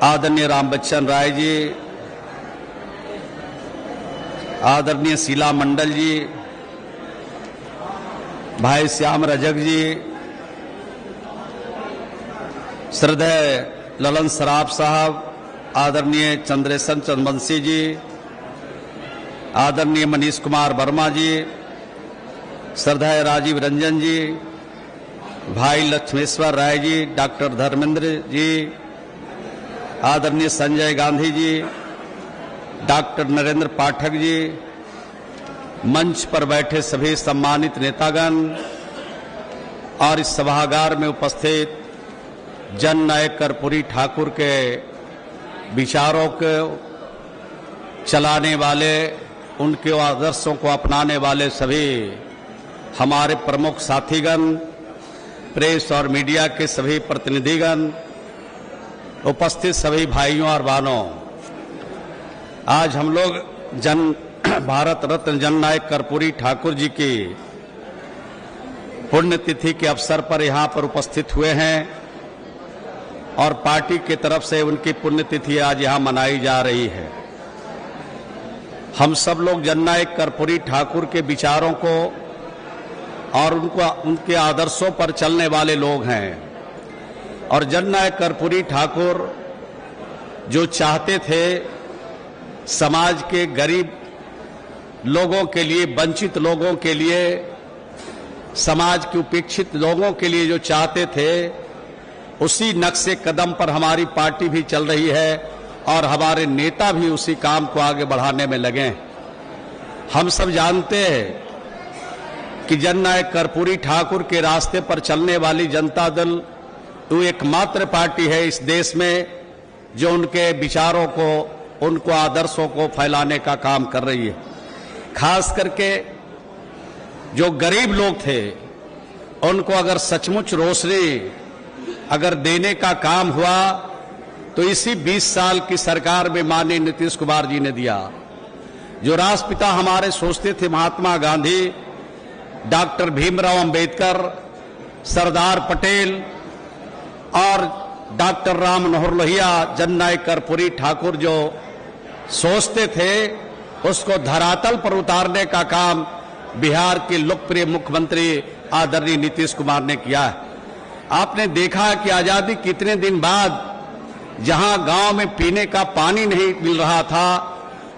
आदरणीय राम बच्चन राय जी, आदरणीय शीला मंडल जी, भाई श्याम रजक जी, श्रद्धेय ललन सराफ साहब, आदरणीय चंद्रेशन चंद्रवंशी जी, आदरणीय मनीष कुमार वर्मा जी, श्रद्धेय राजीव रंजन जी, भाई लक्ष्मेश्वर राय जी, डॉक्टर धर्मेंद्र जी, आदरणीय संजय गांधी जी, डॉक्टर नरेंद्र पाठक जी, मंच पर बैठे सभी सम्मानित नेतागण और इस सभागार में उपस्थित जननायक कर्पूरी ठाकुर के विचारों को चलाने वाले, उनके आदर्शों को अपनाने वाले सभी हमारे प्रमुख साथीगण, प्रेस और मीडिया के सभी प्रतिनिधिगण, उपस्थित सभी भाइयों और बहनों, आज हम लोग भारत रत्न जननायक कर्पूरी ठाकुर जी की पुण्यतिथि के अवसर पर यहाँ पर उपस्थित हुए हैं और पार्टी की तरफ से उनकी पुण्यतिथि आज यहाँ मनाई जा रही है। हम सब लोग जननायक कर्पूरी ठाकुर के विचारों को और उनके आदर्शों पर चलने वाले लोग हैं। और जननायक कर्पूरी ठाकुर जो चाहते थे समाज के गरीब लोगों के लिए, वंचित लोगों के लिए, समाज के उपेक्षित लोगों के लिए जो चाहते थे, उसी नक्शे कदम पर हमारी पार्टी भी चल रही है और हमारे नेता भी उसी काम को आगे बढ़ाने में लगे हैं। हम सब जानते हैं कि जननायक कर्पूरी ठाकुर के रास्ते पर चलने वाली जनता दल वो एकमात्र पार्टी है इस देश में जो उनके विचारों को, उनको आदर्शों को फैलाने का काम कर रही है। खास करके जो गरीब लोग थे उनको अगर सचमुच रोशनी अगर देने का काम हुआ तो इसी 20 साल की सरकार में माननीय नीतीश कुमार जी ने दिया। जो राष्ट्रपिता हमारे सोचते थे महात्मा गांधी, डॉक्टर भीमराव अंबेडकर, सरदार पटेल और डॉक्टर राम मनोहर लोहिया, जननायक कर्पूरी ठाकुर जो सोचते थे उसको धरातल पर उतारने का काम बिहार के लोकप्रिय मुख्यमंत्री आदरणीय नीतीश कुमार ने किया है। आपने देखा कि आजादी कितने दिन बाद जहां गांव में पीने का पानी नहीं मिल रहा था,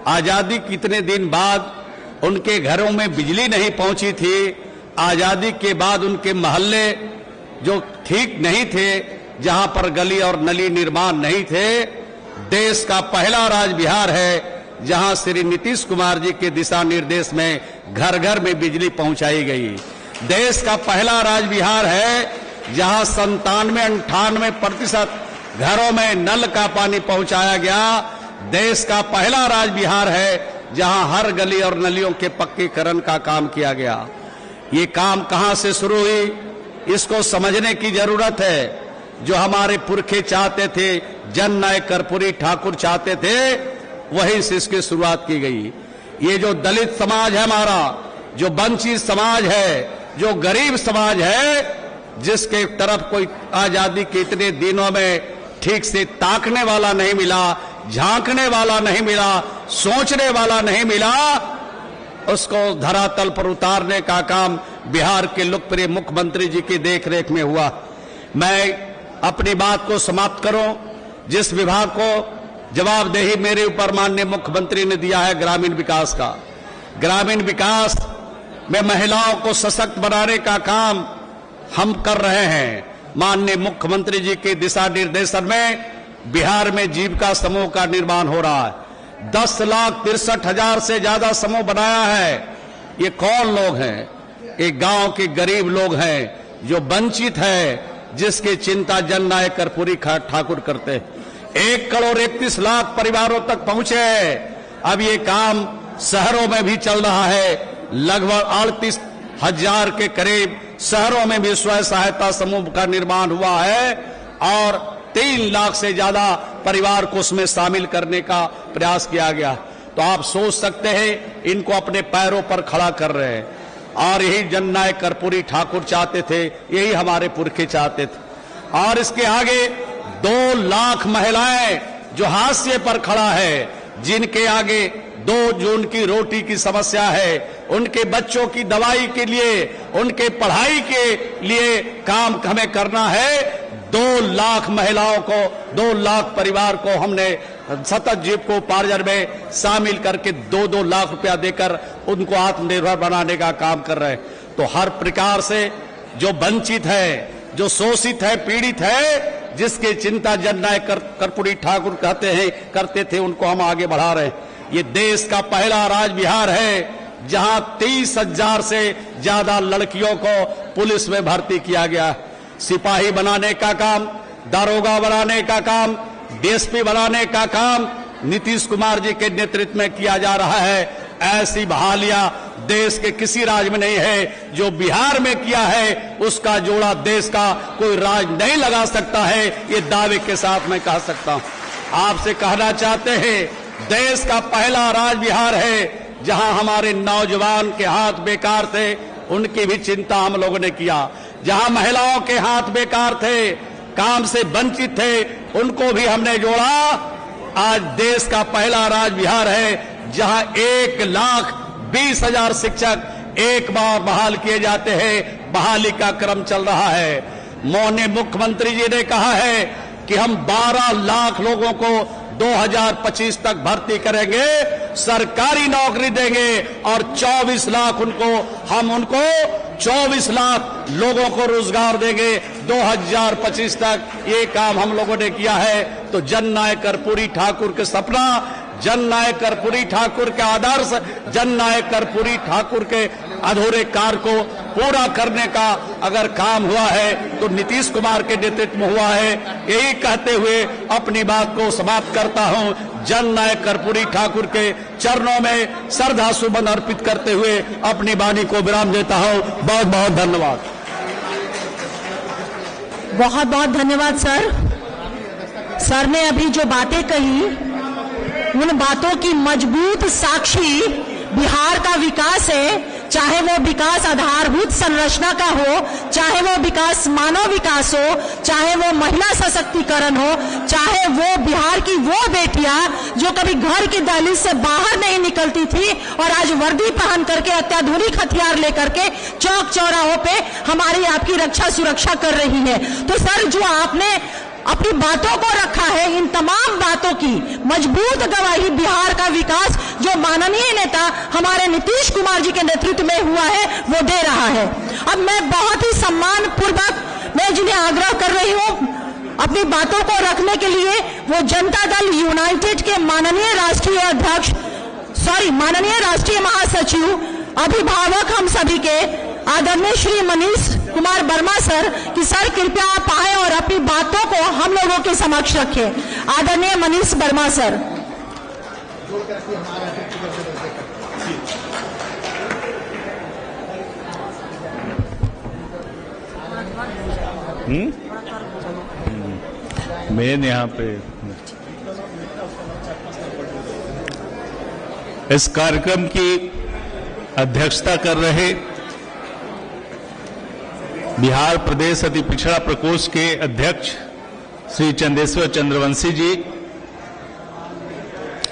आजादी कितने दिन बाद उनके घरों में बिजली नहीं पहुंची थी, आजादी के बाद उनके मोहल्ले जो ठीक नहीं थे, जहां पर गली और नली निर्माण नहीं थे, देश का पहला राज्य बिहार है जहां श्री नीतीश कुमार जी के दिशा निर्देश में घर घर में बिजली पहुंचाई गई। देश का पहला राज्य बिहार है जहां 97-98% घरों में नल का पानी पहुंचाया गया। देश का पहला राज्य बिहार है जहां हर गली और नलियों के पक्कीकरण का काम किया गया। ये काम कहां से शुरू हुई, इसको समझने की जरूरत है। जो हमारे पुरखे चाहते थे, जननायक कर्पूरी ठाकुर चाहते थे, वहीं से इसकी शुरुआत की गई। ये जो दलित समाज है हमारा, जो वंचित समाज है, जो गरीब समाज है, जिसके तरफ कोई आजादी के इतने दिनों में ठीक से ताकने वाला नहीं मिला, झांकने वाला नहीं मिला, सोचने वाला नहीं मिला, उसको धरातल पर उतारने का काम बिहार के लोकप्रिय मुख्यमंत्री जी की देखरेख में हुआ। मैं अपनी बात को समाप्त करूं। जिस विभाग को जवाबदेही मेरे ऊपर माननीय मुख्यमंत्री ने दिया है ग्रामीण विकास का, ग्रामीण विकास में महिलाओं को सशक्त बनाने का काम हम कर रहे हैं। माननीय मुख्यमंत्री जी के दिशा निर्देशन में बिहार में जीविका समूह का निर्माण हो रहा है। 10,63,000 से ज्यादा समूह बनाया है। ये कौन लोग हैं? एक गांव के गरीब लोग हैं जो वंचित है, जिसकी चिंता जननायक कर्पूरी ठाकुर करते हैं। 1,31,00,000 परिवारों तक पहुंचे। अब ये काम शहरों में भी चल रहा है। लगभग 38,000 के करीब शहरों में भी स्वयं सहायता समूह का निर्माण हुआ है और 3 लाख से ज्यादा परिवार को उसमें शामिल करने का प्रयास किया गया। तो आप सोच सकते हैं इनको अपने पैरों पर खड़ा कर रहे हैं। और यही जननायक कर्पूरी ठाकुर चाहते थे, यही हमारे पुरखे चाहते थे। और इसके आगे 2 लाख महिलाएं जो हाशिए पर खड़ा है, जिनके आगे 2 जून की रोटी की समस्या है, उनके बच्चों की दवाई के लिए, उनके पढ़ाई के लिए काम हमें करना है। 2 लाख महिलाओं को, 2 लाख परिवार को हमने सतत जीविकोपार्जन में शामिल करके 2-2 लाख रुपया देकर उनको आत्मनिर्भर बनाने का काम कर रहे हैं। तो हर प्रकार से जो वंचित है, जो शोषित है, पीड़ित है, जिसकी चिंता जननायक कर्पूरी ठाकुर करते थे, उनको हम आगे बढ़ा रहे हैं। ये देश का पहला राज्य बिहार है जहां 30,000 से ज्यादा लड़कियों को पुलिस में भर्ती किया गया। सिपाही बनाने का काम, दारोगा बनाने का काम, डीएसपी बनाने का काम नीतीश कुमार जी के नेतृत्व में किया जा रहा है। ऐसी बहालियां देश के किसी राज्य में नहीं है। जो बिहार में किया है उसका जोड़ा देश का कोई राज्य नहीं लगा सकता है, ये दावे के साथ मैं कह सकता हूं। आपसे कहना चाहते हैं, देश का पहला राज्य बिहार है जहां हमारे नौजवान के हाथ बेकार थे, उनकी भी चिंता हम लोगों ने किया। जहां महिलाओं के हाथ बेकार थे, काम से वंचित थे, उनको भी हमने जोड़ा। आज देश का पहला राज्य बिहार है जहां 1,20,000 शिक्षक एक बार बहाल किए जाते हैं। बहाली का क्रम चल रहा है। माननीय मुख्यमंत्री जी ने कहा है कि हम 12 लाख लोगों को 2025 तक भर्ती करेंगे, सरकारी नौकरी देंगे और 24 लाख उनको 24 लाख लोगों को रोजगार देंगे 2025 तक। ये काम हम लोगों ने किया है। तो जननायक कर्पूरी ठाकुर के सपना, जननायक कर्पूरी ठाकुर के आदर्श, जननायक कर्पूरी ठाकुर के अधूरे कार्य को पूरा करने का अगर काम हुआ है तो नीतीश कुमार के नेतृत्व में हुआ है। यही कहते हुए अपनी बात को समाप्त करता हूं। जननायक कर्पूरी ठाकुर के चरणों में श्रद्धा सुमन अर्पित करते हुए अपनी वाणी को विराम देता हूं। बहुत बहुत धन्यवाद। बहुत बहुत धन्यवाद सर। सर ने अभी जो बातें कही उन बातों की मजबूत साक्षी बिहार का विकास है। चाहे वो विकास आधारभूत संरचना का हो, चाहे वो विकास मानव विकास हो, चाहे वो महिला सशक्तिकरण हो, चाहे वो बिहार की वो बेटियां जो कभी घर की दहलीज से बाहर नहीं निकलती थी और आज वर्दी पहन करके अत्याधुनिक हथियार लेकर के चौक चौराहों पे हमारी आपकी रक्षा सुरक्षा कर रही है। तो सर जो आपने अपनी बातों को रखा है, इन तमाम बातों की मजबूत गवाही बिहार का विकास जो माननीय नेता हमारे नीतीश कुमार जी के नेतृत्व में हुआ है वो दे रहा है। अब मैं बहुत ही सम्मान पूर्वक मैं जिन्हें आग्रह कर रही हूं अपनी बातों को रखने के लिए, वो जनता दल यूनाइटेड के माननीय राष्ट्रीय महासचिव, अभिभावक हम सभी के आदरणीय श्री मनीष कुमार वर्मा सर कि सर कृपया आप आए और अपनी बातों को हम लोगों के समक्ष रखें। आदरणीय मनीष वर्मा सर। मेन यहाँ पे इस कार्यक्रम की अध्यक्षता कर रहे बिहार प्रदेश अति पिछड़ा प्रकोष्ठ के अध्यक्ष श्री चंदेश्वर चंद्रवंशी जी,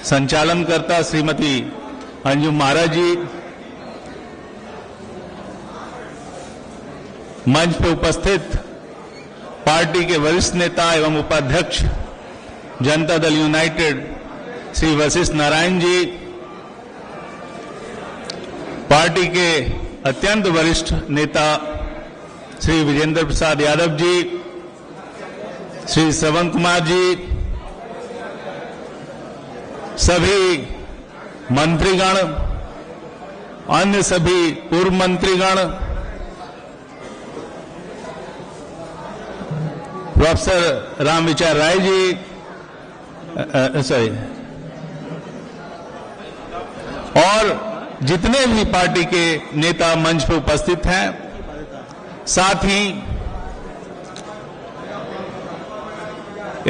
संचालनकर्ता श्रीमती अंजुम महाराज जी, मंच पर उपस्थित पार्टी के वरिष्ठ नेता एवं उपाध्यक्ष जनता दल यूनाइटेड श्री वशिष्ठ नारायण जी, पार्टी के अत्यंत वरिष्ठ नेता श्री विजेंद्र प्रसाद यादव जी, श्री श्रवण कुमार जी, सभी मंत्रीगण, अन्य सभी पूर्व मंत्रीगण, प्रोफेसर रामविचार राय जी, और जितने भी पार्टी के नेता मंच पर उपस्थित हैं, साथ ही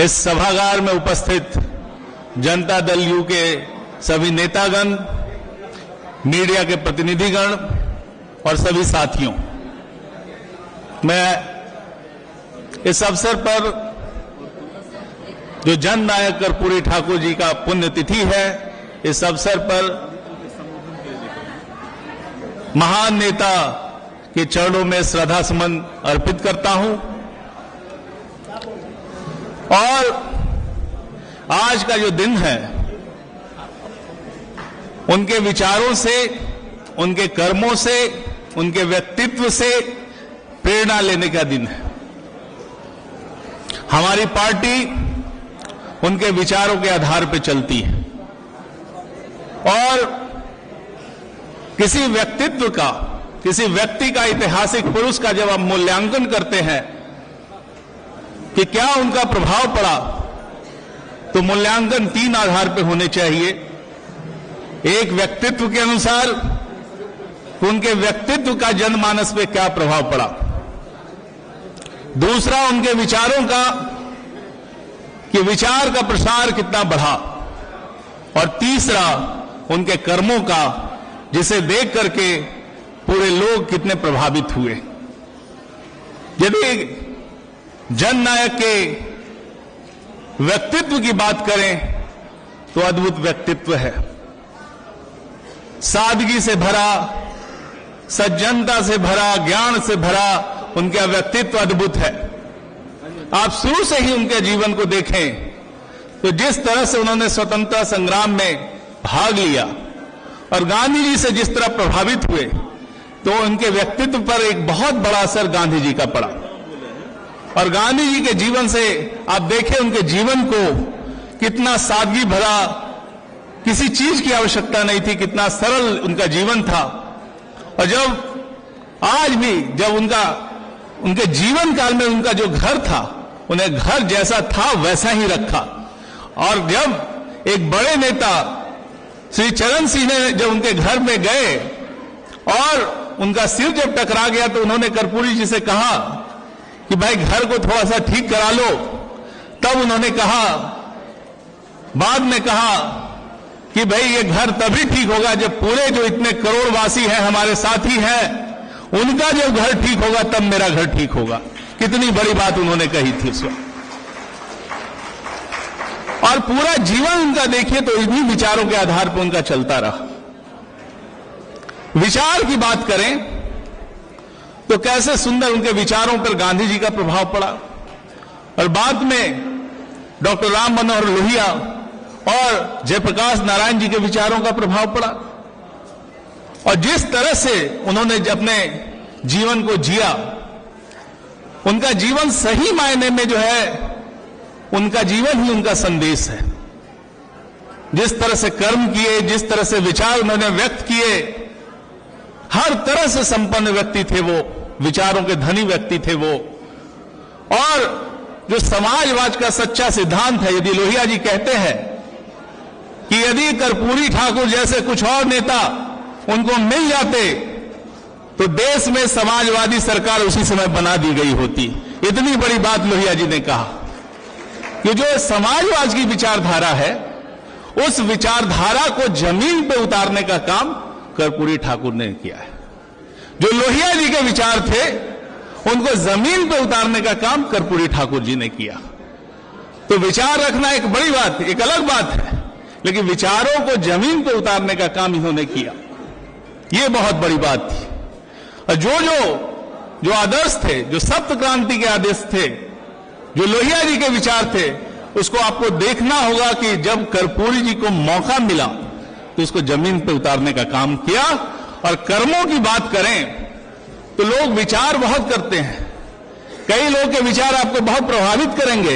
इस सभागार में उपस्थित जनता दल यू के सभी नेतागण, मीडिया के प्रतिनिधिगण और सभी साथियों, मैं इस अवसर पर जो जननायक कर्पूरी ठाकुर जी का पुण्यतिथि है, इस अवसर पर महान नेता के चरणों में श्रद्धा सुमन अर्पित करता हूं। और आज का जो दिन है, उनके विचारों से, उनके कर्मों से, उनके व्यक्तित्व से प्रेरणा लेने का दिन है। हमारी पार्टी उनके विचारों के आधार पर चलती है और किसी व्यक्तित्व का, किसी व्यक्ति का, ऐतिहासिक पुरुष का जब आप मूल्यांकन करते हैं कि क्या उनका प्रभाव पड़ा, तो मूल्यांकन 3 आधार पर होने चाहिए। एक, व्यक्तित्व के अनुसार, उनके व्यक्तित्व का जनमानस पे क्या प्रभाव पड़ा। दूसरा, उनके विचारों का, कि विचार का प्रसार कितना बढ़ा। और तीसरा, उनके कर्मों का, जिसे देख करके पूरे लोग कितने प्रभावित हुए। यदि जननायक के व्यक्तित्व की बात करें तो अद्भुत व्यक्तित्व है। सादगी से भरा, सज्जनता से भरा, ज्ञान से भरा उनका व्यक्तित्व अद्भुत है। आप शुरू से ही उनके जीवन को देखें तो जिस तरह से उन्होंने स्वतंत्रता संग्राम में भाग लिया और गांधी जी से जिस तरह प्रभावित हुए, तो उनके व्यक्तित्व पर एक बहुत बड़ा असर गांधी जी का पड़ा। और गांधी जी के जीवन से आप देखें उनके जीवन को, कितना सादगी भरा, किसी चीज की आवश्यकता नहीं थी, कितना सरल उनका जीवन था। और जब आज भी जब उनके जीवन काल में उनका जो घर था, उन्हें घर जैसा था वैसा ही रखा। और जब एक बड़े नेता श्री चरण सिंह ने जब उनके घर में गए और उनका सिर जब टकरा गया तो उन्होंने कर्पूरी जी से कहा कि भाई घर को थोड़ा सा ठीक करा लो। तब उन्होंने कहा, बाद में कहा कि भाई ये घर तभी ठीक होगा जब पूरे जो इतने करोड़वासी हैं, हमारे साथी हैं, उनका जब घर ठीक होगा तब मेरा घर ठीक होगा। कितनी बड़ी बात उन्होंने कही थी उस वक्त। और पूरा जीवन उनका देखिए तो इन्हीं विचारों के आधार पर उनका चलता रहा। विचार की बात करें तो कैसे सुंदर उनके विचारों पर गांधी जी का प्रभाव पड़ा, और बाद में डॉक्टर राम मनोहर लोहिया और जयप्रकाश नारायण जी के विचारों का प्रभाव पड़ा। और जिस तरह से उन्होंने अपने जीवन को जिया, उनका जीवन सही मायने में जो है, उनका जीवन ही उनका संदेश है। जिस तरह से कर्म किए, जिस तरह से विचार उन्होंने व्यक्त किए, हर तरह से संपन्न व्यक्ति थे वो, विचारों के धनी व्यक्ति थे वो। और जो समाजवाद का सच्चा सिद्धांत है, यदि लोहिया जी कहते हैं कि यदि कर्पूरी ठाकुर जैसे कुछ और नेता उनको मिल जाते तो देश में समाजवादी सरकार उसी समय बना दी गई होती। इतनी बड़ी बात लोहिया जी ने कहा कि जो समाजवाद की विचारधारा है, उस विचारधारा को जमीन पे उतारने का काम कर्पूरी ठाकुर ने किया है। जो लोहिया जी के विचार थे, उनको जमीन पे उतारने का काम कर्पूरी ठाकुर जी ने किया। तो विचार रखना एक बड़ी बात, एक अलग बात है, लेकिन विचारों को जमीन पे उतारने का काम इन्होंने किया, ये बहुत बड़ी बात थी। और जो आदर्श थे, जो सप्त क्रांति के आदेश थे, जो लोहिया जी के विचार थे, उसको आपको देखना होगा कि जब कर्पूरी जी को मौका मिला तो उसको जमीन पे उतारने का काम किया। और कर्मों की बात करें तो लोग विचार बहुत करते हैं, कई लोग के विचार आपको बहुत प्रभावित करेंगे,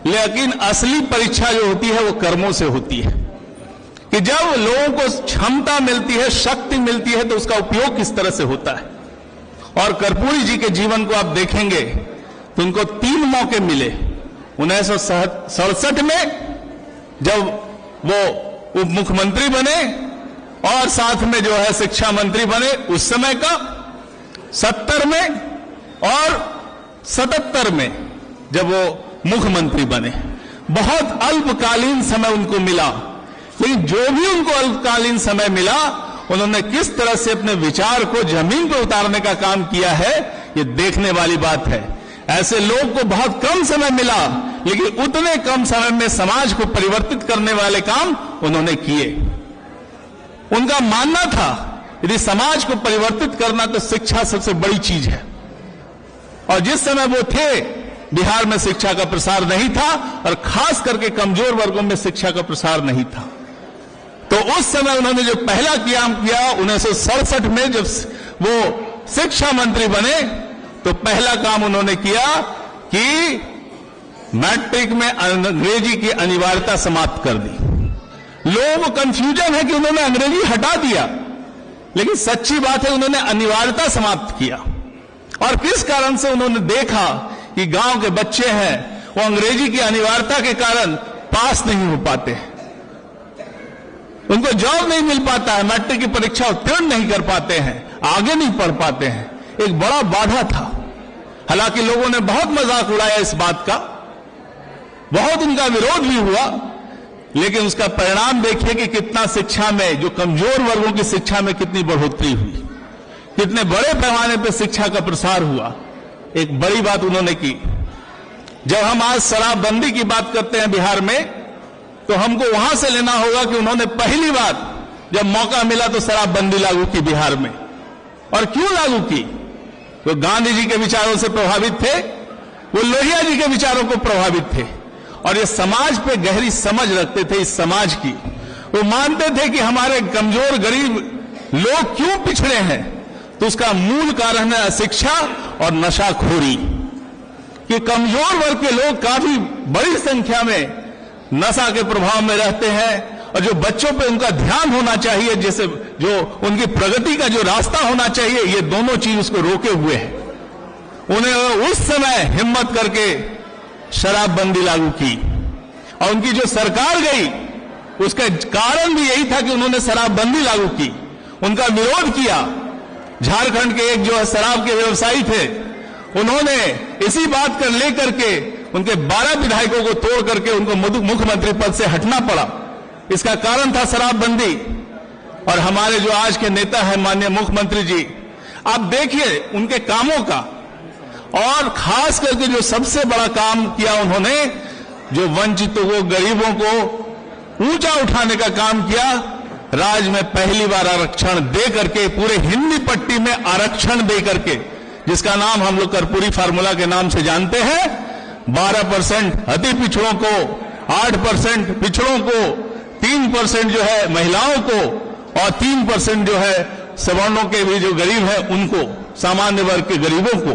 लेकिन असली परीक्षा जो होती है वो कर्मों से होती है कि जब लोगों को क्षमता मिलती है, शक्ति मिलती है, तो उसका उपयोग किस तरह से होता है। और कर्पूरी जी के जीवन को आप देखेंगे तो उनको 3 मौके मिले। 1967 में जब वो उप मुख्यमंत्री बने और साथ में जो है शिक्षा मंत्री बने उस समय का, 70 में और 77 में जब वो मुख्यमंत्री बने। बहुत अल्पकालीन समय उनको मिला, लेकिन जो भी उनको अल्पकालीन समय मिला, उन्होंने किस तरह से अपने विचार को जमीन पर उतारने का काम किया है, ये देखने वाली बात है। ऐसे लोग को बहुत कम समय मिला, लेकिन उतने कम समय में समाज को परिवर्तित करने वाले काम उन्होंने किए। उनका मानना था यदि समाज को परिवर्तित करना तो शिक्षा सबसे बड़ी चीज है। और जिस समय वो थे, बिहार में शिक्षा का प्रसार नहीं था, और खास करके कमजोर वर्गों में शिक्षा का प्रसार नहीं था। तो उस समय उन्होंने जो पहला काम किया 1967 में जब वो शिक्षा मंत्री बने, तो पहला काम उन्होंने किया कि मैट्रिक में अंग्रेजी की अनिवार्यता समाप्त कर दी। लोगों को कंफ्यूजन है कि उन्होंने अंग्रेजी हटा दिया, लेकिन सच्ची बात है उन्होंने अनिवार्यता समाप्त किया। और किस कारण से उन्होंने देखा कि गांव के बच्चे हैं, वो अंग्रेजी की अनिवार्यता के कारण पास नहीं हो पाते हैं, उनको जॉब नहीं मिल पाता है, मैट्रिक की परीक्षा उत्तीर्ण नहीं कर पाते हैं, आगे नहीं पढ़ पाते हैं। एक बड़ा बाधा था। हालांकि लोगों ने बहुत मजाक उड़ाया इस बात का, बहुत उनका विरोध भी हुआ, लेकिन उसका परिणाम देखिए कि कितना शिक्षा में, जो कमजोर वर्गों की शिक्षा में कितनी बढ़ोतरी हुई, कितने बड़े पैमाने पर शिक्षा का प्रसार हुआ। एक बड़ी बात उन्होंने की। जब हम आज शराबबंदी की बात करते हैं बिहार में, तो हमको वहां से लेना होगा कि उन्होंने पहली बार जब मौका मिला तो शराबबंदी लागू की बिहार में। और क्यों लागू की? वो गांधी जी के विचारों से प्रभावित थे, वो लोहिया जी के विचारों को प्रभावित थे, और ये समाज पे गहरी समझ रखते थे। इस समाज की वो मानते थे कि हमारे कमजोर गरीब लोग क्यों पिछड़े हैं, तो उसका मूल कारण है अशिक्षा और नशाखोरी। कि कमजोर वर्ग के लोग काफी बड़ी संख्या में नशा के प्रभाव में रहते हैं, और जो बच्चों पे उनका ध्यान होना चाहिए, जैसे जो उनकी प्रगति का जो रास्ता होना चाहिए, ये दोनों चीज उसको रोके हुए हैं। उन्हें उस समय हिम्मत करके शराबबंदी लागू की और उनकी जो सरकार गई उसका कारण भी यही था कि उन्होंने शराबबंदी लागू की, उनका विरोध किया। झारखंड के एक जो शराब के व्यवसायी थे, उन्होंने इसी बात कर लेकर के उनके 12 विधायकों को तोड़ करके उनको मुख्यमंत्री पद से हटना पड़ा। इसका कारण था शराबबंदी। और हमारे जो आज के नेता हैं माननीय मुख्यमंत्री जी, आप देखिए उनके कामों का, और खास करके जो सबसे बड़ा काम किया उन्होंने, जो वंचितों को, गरीबों को ऊंचा उठाने का काम किया। राज्य में पहली बार आरक्षण दे करके, पूरे हिंदी पट्टी में आरक्षण दे करके, जिसका नाम हम लोग कर्पूरी फार्मूला के नाम से जानते हैं, 12% अति पिछड़ों को, 8% पिछड़ों को, 3% जो है महिलाओं को, और 3% जो है सवर्णों के भी जो गरीब हैं उनको, सामान्य वर्ग के गरीबों को।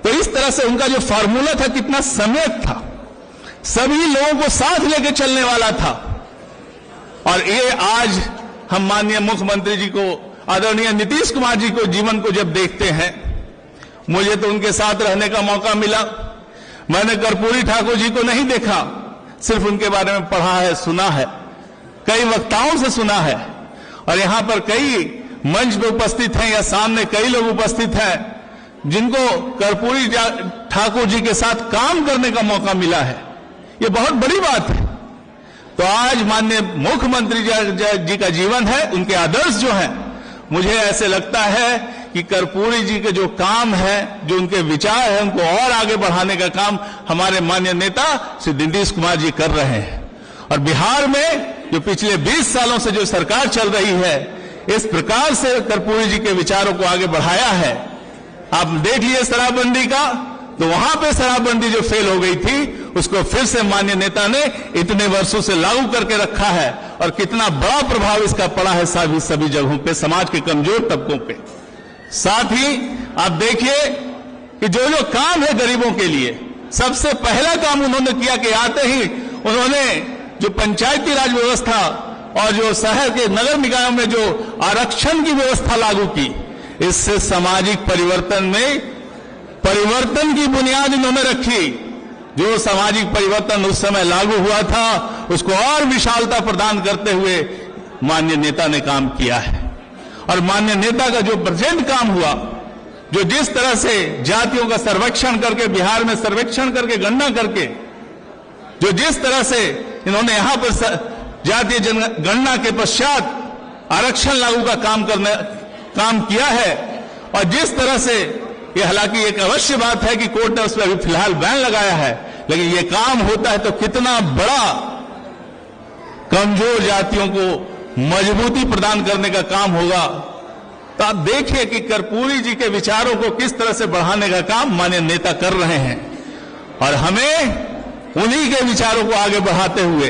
तो इस तरह से उनका जो फार्मूला था कितना सम्यक था, सभी लोगों को साथ लेकर चलने वाला था। और ये आज हम माननीय मुख्यमंत्री जी को, आदरणीय नीतीश कुमार जी को जीवन को जब देखते हैं, मुझे तो उनके साथ रहने का मौका मिला। मैंने कर्पूरी ठाकुर जी को नहीं देखा, सिर्फ उनके बारे में पढ़ा है, सुना है, कई वक्ताओं से सुना है। और यहां पर कई मंच पे उपस्थित हैं या सामने कई लोग उपस्थित हैं जिनको कर्पूरी ठाकुर जी के साथ काम करने का मौका मिला है। ये बहुत बड़ी बात है। तो आज माननीय मुख्यमंत्री जी का जीवन है, उनके आदर्श जो हैं, मुझे ऐसे लगता है कि कर्पूरी जी के जो काम है, जो उनके विचार है, उनको और आगे बढ़ाने का काम हमारे माननीय नेता श्री नीतीश कुमार जी कर रहे हैं। और बिहार में जो पिछले 20 सालों से जो सरकार चल रही है, इस प्रकार से कर्पूरी जी के विचारों को आगे बढ़ाया है। आप देख लिए शराबबंदी का, तो वहां पे शराबबंदी जो फेल हो गई थी, उसको फिर से माननीय नेता ने इतने वर्षों से लागू करके रखा है। और कितना बड़ा प्रभाव इसका पड़ा है सभी जगहों पे, समाज के कमजोर तबकों पे। साथ ही आप देखिए कि जो जो काम है गरीबों के लिए, सबसे पहला काम उन्होंने किया कि आते ही उन्होंने जो पंचायती राज व्यवस्था और जो शहर के नगर निकायों में जो आरक्षण की व्यवस्था लागू की, इससे सामाजिक परिवर्तन की बुनियाद इन्होंने रखी। जो सामाजिक परिवर्तन उस समय लागू हुआ था, उसको और विशालता प्रदान करते हुए माननीय नेता ने काम किया है। और माननीय नेता का जो प्रेजेंट काम हुआ, जो जिस तरह से जातियों का सर्वेक्षण करके, बिहार में सर्वेक्षण करके, गणना करके, जो जिस तरह से इन्होंने यहां पर जातीय जनगणना के पश्चात आरक्षण लागू का काम किया है, और जिस तरह से ये, हालांकि एक अवश्य बात है कि कोर्ट ने उस पर अभी फिलहाल बैन लगाया है, लेकिन ये काम होता है तो कितना बड़ा कमजोर जातियों को मजबूती प्रदान करने का काम होगा। तो आप देखिए कि कर्पूरी जी के विचारों को किस तरह से बढ़ाने का काम माननीय नेता कर रहे हैं। और हमें उन्हीं के विचारों को आगे बढ़ाते हुए,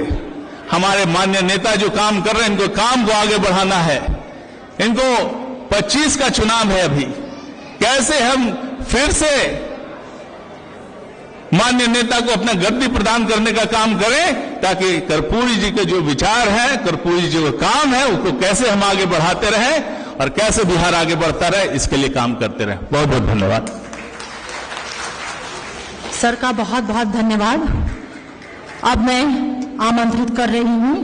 हमारे माननीय नेता जो काम कर रहे हैं, इनको काम को आगे बढ़ाना है। इनको 25 का चुनाव है अभी, कैसे हम फिर से माननीय नेता को अपना गद्दी प्रदान करने का काम करें, ताकि कर्पूरी जी के जो विचार हैं, कर्पूरी जी का काम है, उसको कैसे हम आगे बढ़ाते रहें और कैसे बिहार आगे बढ़ता रहे, इसके लिए काम करते रहें। बहुत बहुत धन्यवाद। सर का बहुत बहुत धन्यवाद। अब मैं आमंत्रित कर रही हूं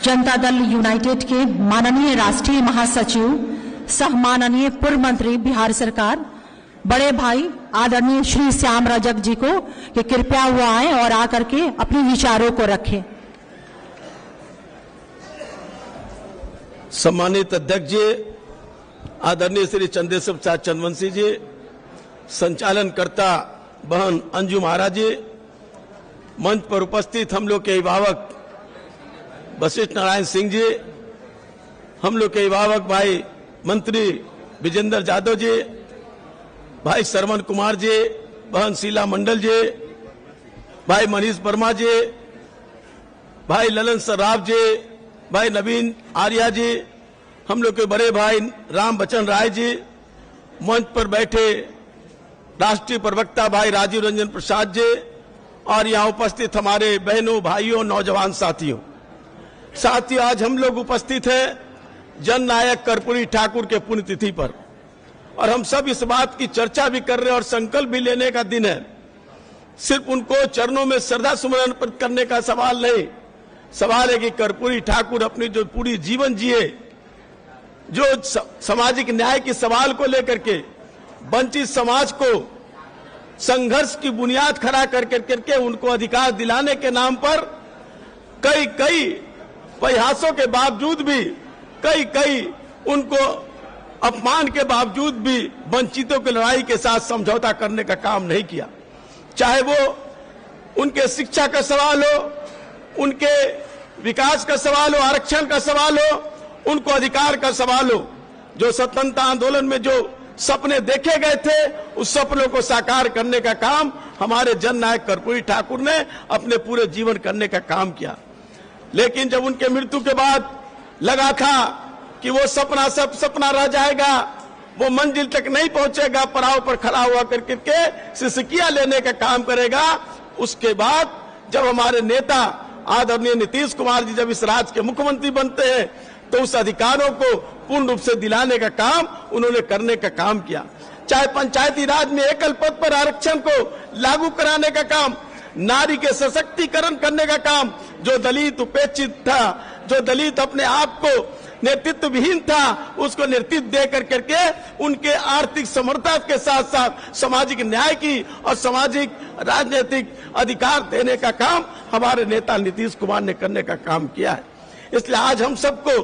जनता दल यूनाइटेड के माननीय राष्ट्रीय महासचिव सह माननीय पूर्व मंत्री बिहार सरकार बड़े भाई आदरणीय श्री श्याम रजक जी को कि कृपया वो आए और आकर के अपने विचारों को रखें। सम्मानित अध्यक्ष जी, आदरणीय श्री चंदेश्वर प्रसाद चंद्रवंशी जी, संचालनकर्ता बहन अंजू महाराज जी, मंच पर उपस्थित हम लोग के अभिभावक वशिष्ठ नारायण सिंह जी, हम लोग के अभिभावक भाई मंत्री विजेंद्र जादव जी, भाई श्रवण कुमार जी, बहन शीला मंडल जी, भाई मनीष वर्मा जी, भाई ललन सराफ जी, भाई नवीन आर्या जी, हम लोग के बड़े भाई राम बच्चन राय जी, मंच पर बैठे राष्ट्रीय प्रवक्ता भाई राजीव रंजन प्रसाद जी, और यहाँ उपस्थित हमारे बहनों, भाइयों, नौजवान साथियों, आज हम लोग उपस्थित हैं जननायक कर्पूरी ठाकुर के पुण्यतिथि पर, और हम सब इस बात की चर्चा भी कर रहे हैं और संकल्प भी लेने का दिन है। सिर्फ उनको चरणों में श्रद्धा सुमन अर्पित करने का सवाल नहीं, सवाल है कि कर्पूरी ठाकुर अपनी जो पूरी जीवन जिए, जो सामाजिक न्याय के सवाल को लेकर के वंचित समाज को संघर्ष की बुनियाद खड़ा करके उनको अधिकार दिलाने के नाम पर कई प्रयासों के बावजूद भी, कई उनको अपमान के बावजूद भी वंचितों की लड़ाई के साथ समझौता करने का काम नहीं किया। चाहे वो उनके शिक्षा का सवाल हो, उनके विकास का सवाल हो, आरक्षण का सवाल हो, उनको अधिकार का सवाल हो। जो स्वतंत्रता आंदोलन में जो सपने देखे गए थे, उस सपनों को साकार करने का काम हमारे जननायक कर्पूरी ठाकुर ने अपने पूरे जीवन करने का काम किया। लेकिन जब उनके मृत्यु के बाद लगा था कि वो सपना सब सपना रह जाएगा, वो मंजिल तक नहीं पहुंचेगा, पड़ाव पर खड़ा हुआ करके सिसकियां लेने का काम करेगा। उसके बाद जब हमारे नेता आदरणीय नीतीश कुमार जी जब इस राज्य के मुख्यमंत्री बनते हैं, तो उस अधिकारों को पूर्ण रूप से दिलाने का काम उन्होंने करने का काम किया। चाहे पंचायती राज में एकल पद पर आरक्षण को लागू कराने का काम, नारी के सशक्तिकरण करने का काम, जो दलित उपेक्षित था, जो दलित अपने आप को नेतृत्व विहीन था, उसको नेतृत्व दे करके उनके आर्थिक समर्था के साथ साथ सामाजिक न्याय की और सामाजिक राजनीतिक अधिकार देने का काम हमारे नेता नीतीश कुमार ने करने का काम किया है। इसलिए आज हम सबको,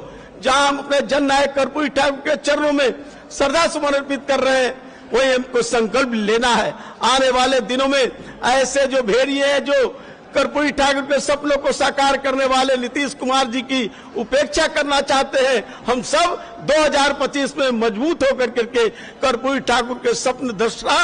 जहां हम अपने जननायक कर्पूरी ठाकुर के चरणों में श्रद्धा सुमन अर्पित कर रहे हैं, वही हमको संकल्प लेना है। आने वाले दिनों में ऐसे जो भेड़िए हैं, जो कर्पूरी ठाकुर के सपनों को साकार करने वाले नीतीश कुमार जी की उपेक्षा करना चाहते हैं, हम सब 2025 में मजबूत होकर के कर्पूरी ठाकुर के स्वप्न दृष्टा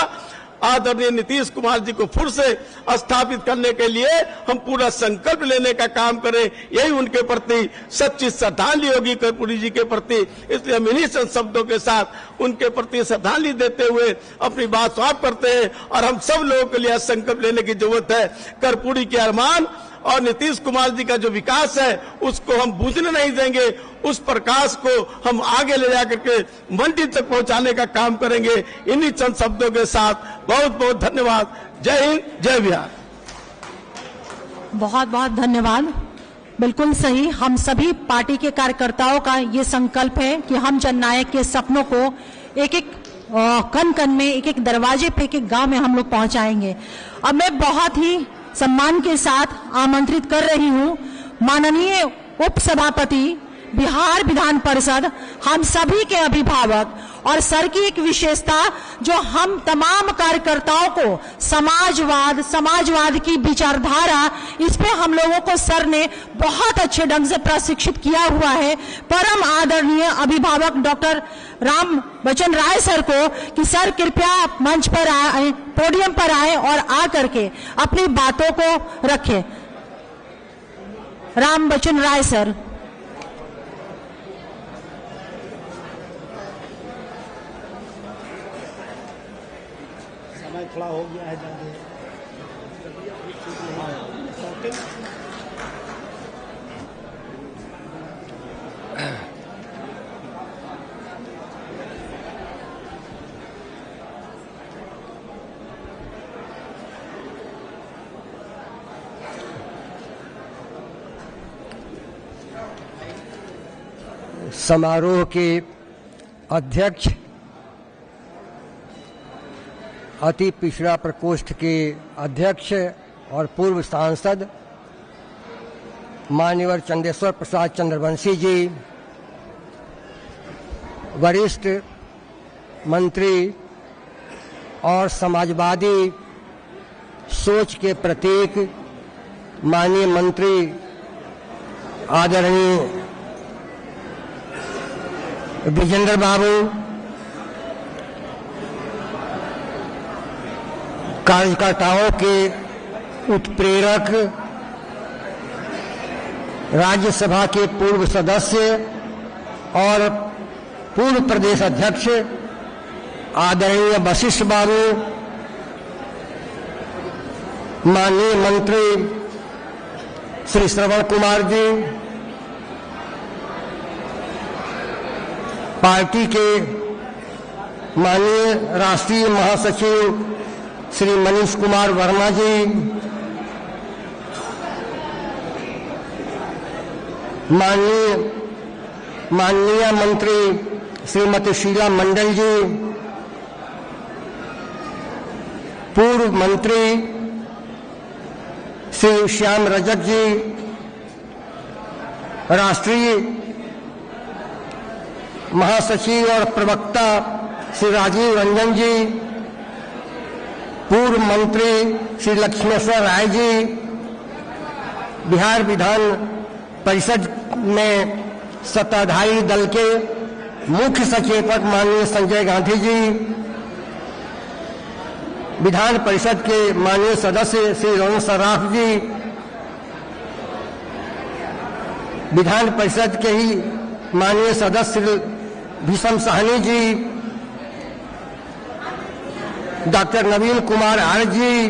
आदरणीय नीतीश कुमार जी को फिर से स्थापित करने के लिए हम पूरा संकल्प लेने का काम करें। यही उनके प्रति सच्ची श्रद्धांजलि होगी कर्पूरी जी के प्रति। इसलिए हम इन्हीं शब्दों के साथ उनके प्रति श्रद्धांजलि देते हुए अपनी बात समाप्त करते हैं। और हम सब लोगों के लिए संकल्प लेने की जरूरत है। कर्पूरी के अरमान और नीतीश कुमार जी का जो विकास है, उसको हम बुझने नहीं देंगे। उस प्रकाश को हम आगे ले जाकर के मंजिल तक पहुंचाने का काम करेंगे। इन्हीं चंद शब्दों के साथ बहुत बहुत धन्यवाद। जय हिंद, जय बिहार। बहुत बहुत धन्यवाद। बिल्कुल सही, हम सभी पार्टी के कार्यकर्ताओं का ये संकल्प है कि हम जननायक के सपनों को एक एक कन कन में, एक एक दरवाजे पे, एक एक गांव में हम लोग पहुंचाएंगे। अब मैं बहुत ही सम्मान के साथ आमंत्रित कर रही हूं माननीय उप सभापति बिहार विधान परिषद, हम सभी के अभिभावक, और सर की एक विशेषता जो हम तमाम कार्यकर्ताओं को समाजवाद की विचारधारा, इस पे हम लोगों को सर ने बहुत अच्छे ढंग से प्रशिक्षित किया हुआ है। परम आदरणीय अभिभावक डॉक्टर राम बच्चन राय सर को कि सर कृपया मंच पर आए, पोडियम पर आए और आ करके अपनी बातों को रखें। राम बच्चन राय सर। खड़ा हो गया है समारोह के अध्यक्ष, अति पिछड़ा प्रकोष्ठ के अध्यक्ष और पूर्व सांसद माननीय चंदेश्वर प्रसाद चंद्रवंशी जी, वरिष्ठ मंत्री और समाजवादी सोच के प्रतीक माननीय मंत्री आदरणीय विजेंद्र बाबू, कार्यकर्ताओं के उत्प्रेरक, राज्यसभा के पूर्व सदस्य और पूर्व प्रदेश अध्यक्ष आदरणीय वशिष्ठ बाबू, माननीय मंत्री श्री श्रवण कुमार जी, पार्टी के माननीय राष्ट्रीय महासचिव श्री मनीष कुमार वर्मा जी, माननीय मंत्री श्रीमती शीला मंडल जी, पूर्व मंत्री श्री श्याम रजक जी, राष्ट्रीय महासचिव और प्रवक्ता श्री राजीव रंजन जी, पूर्व मंत्री श्री लक्ष्मेश्वर राय जी, बिहार विधान परिषद में सत्ताधारी दल के मुख्य सचेतक माननीय संजय गांधी जी, विधान परिषद के माननीय सदस्य श्री रोहन सराफ जी, विधान परिषद के ही माननीय सदस्य भीषम साहनी जी, डॉक्टर नवीन कुमार आर्य जी,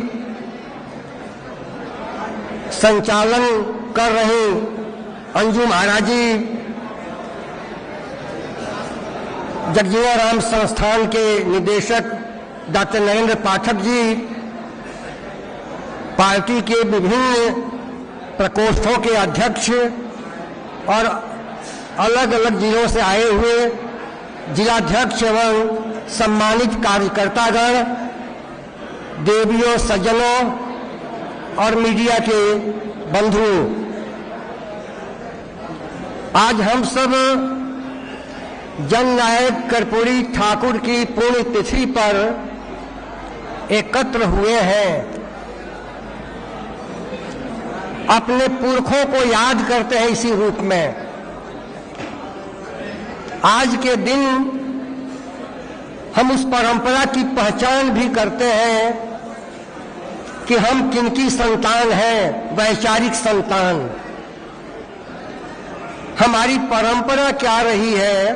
संचालन कर रहे अंजुम आरा जी, जगजीवन राम संस्थान के निदेशक डॉक्टर नरेंद्र पाठक जी, पार्टी के विभिन्न प्रकोष्ठों के अध्यक्ष और अलग अलग जिलों से आए हुए जिलाध्यक्ष एवं सम्मानित कार्यकर्तागण, देवियों, सज्जनों और मीडिया के बंधुओं, आज हम सब जननायक कर्पूरी ठाकुर की पुण्य तिथि पर एकत्र हुए हैं। अपने पुरखों को याद करते हैं इसी रूप में। आज के दिन हम उस परंपरा की पहचान भी करते हैं कि हम किनकी संतान हैं, वैचारिक संतान। हमारी परंपरा क्या रही है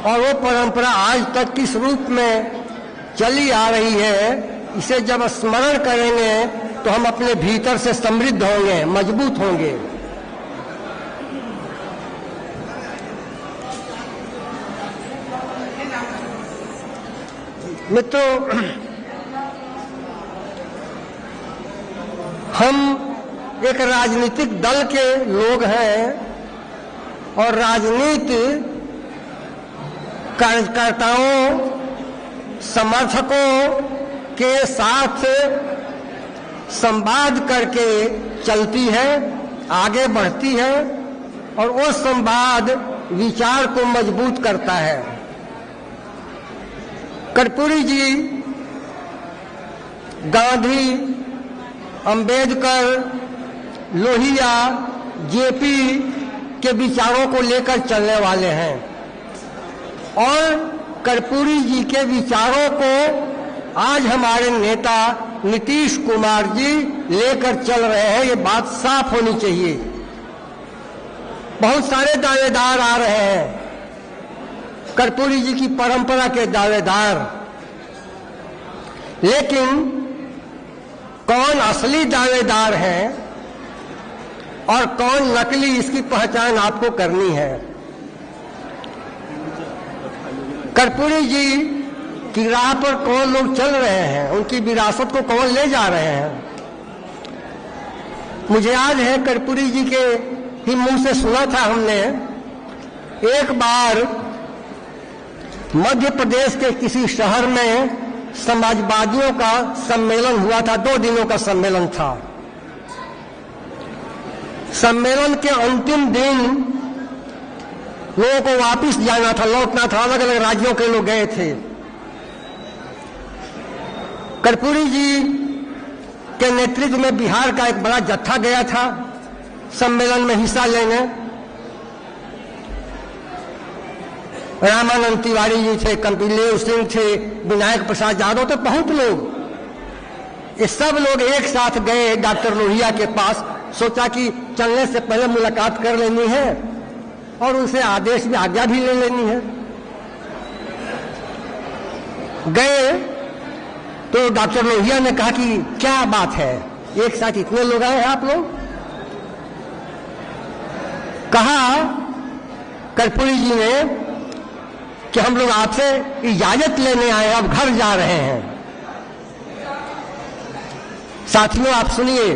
और वो परंपरा आज तक किस रूप में चली आ रही है, इसे जब स्मरण करेंगे तो हम अपने भीतर से समृद्ध होंगे, मजबूत होंगे। मित्रों, हम एक राजनीतिक दल के लोग हैं और राजनीति कार्यकर्ताओं, समर्थकों के साथ संवाद करके चलती है, आगे बढ़ती है और वो संवाद विचार को मजबूत करता है। कर्पूरी जी गांधी, अंबेडकर, लोहिया, जेपी के विचारों को लेकर चलने वाले हैं और कर्पूरी जी के विचारों को आज हमारे नेता नीतीश कुमार जी लेकर चल रहे हैं। ये बात साफ होनी चाहिए। बहुत सारे दावेदार आ रहे हैं, कर्पूरी जी की परंपरा के दावेदार, लेकिन कौन असली दावेदार है और कौन नकली, इसकी पहचान आपको करनी है। कर्पूरी जी की राह पर कौन लोग चल रहे हैं, उनकी विरासत को कौन ले जा रहे हैं। मुझे याद है कर्पूरी जी के ही मुंह से सुना था हमने, एक बार मध्य प्रदेश के किसी शहर में समाजवादियों का सम्मेलन हुआ था। 2 दिनों का सम्मेलन था। सम्मेलन के अंतिम दिन लोगों को वापस जाना था, लौटना था। अलग अलग राज्यों के लोग गए थे। कर्पूरी जी के नेतृत्व में बिहार का एक बड़ा जत्था गया था सम्मेलन में हिस्सा लेने। रामानंद तिवारी जी थे, कपिलेव सिंह थे, विनायक प्रसाद यादव थे, बहुत लोग। ये सब लोग एक साथ गए डॉक्टर लोहिया के पास। सोचा कि चलने से पहले मुलाकात कर लेनी है और उनसे आदेश भी, आज्ञा भी ले लेनी है। गए तो डॉक्टर लोहिया ने कहा कि क्या बात है, एक साथ इतने लोग आए हैं आप लोग। कहा कर्पूरी जी ने कि हम लोग आपसे इजाजत लेने आए, अब घर जा रहे हैं। साथियों, आप सुनिए,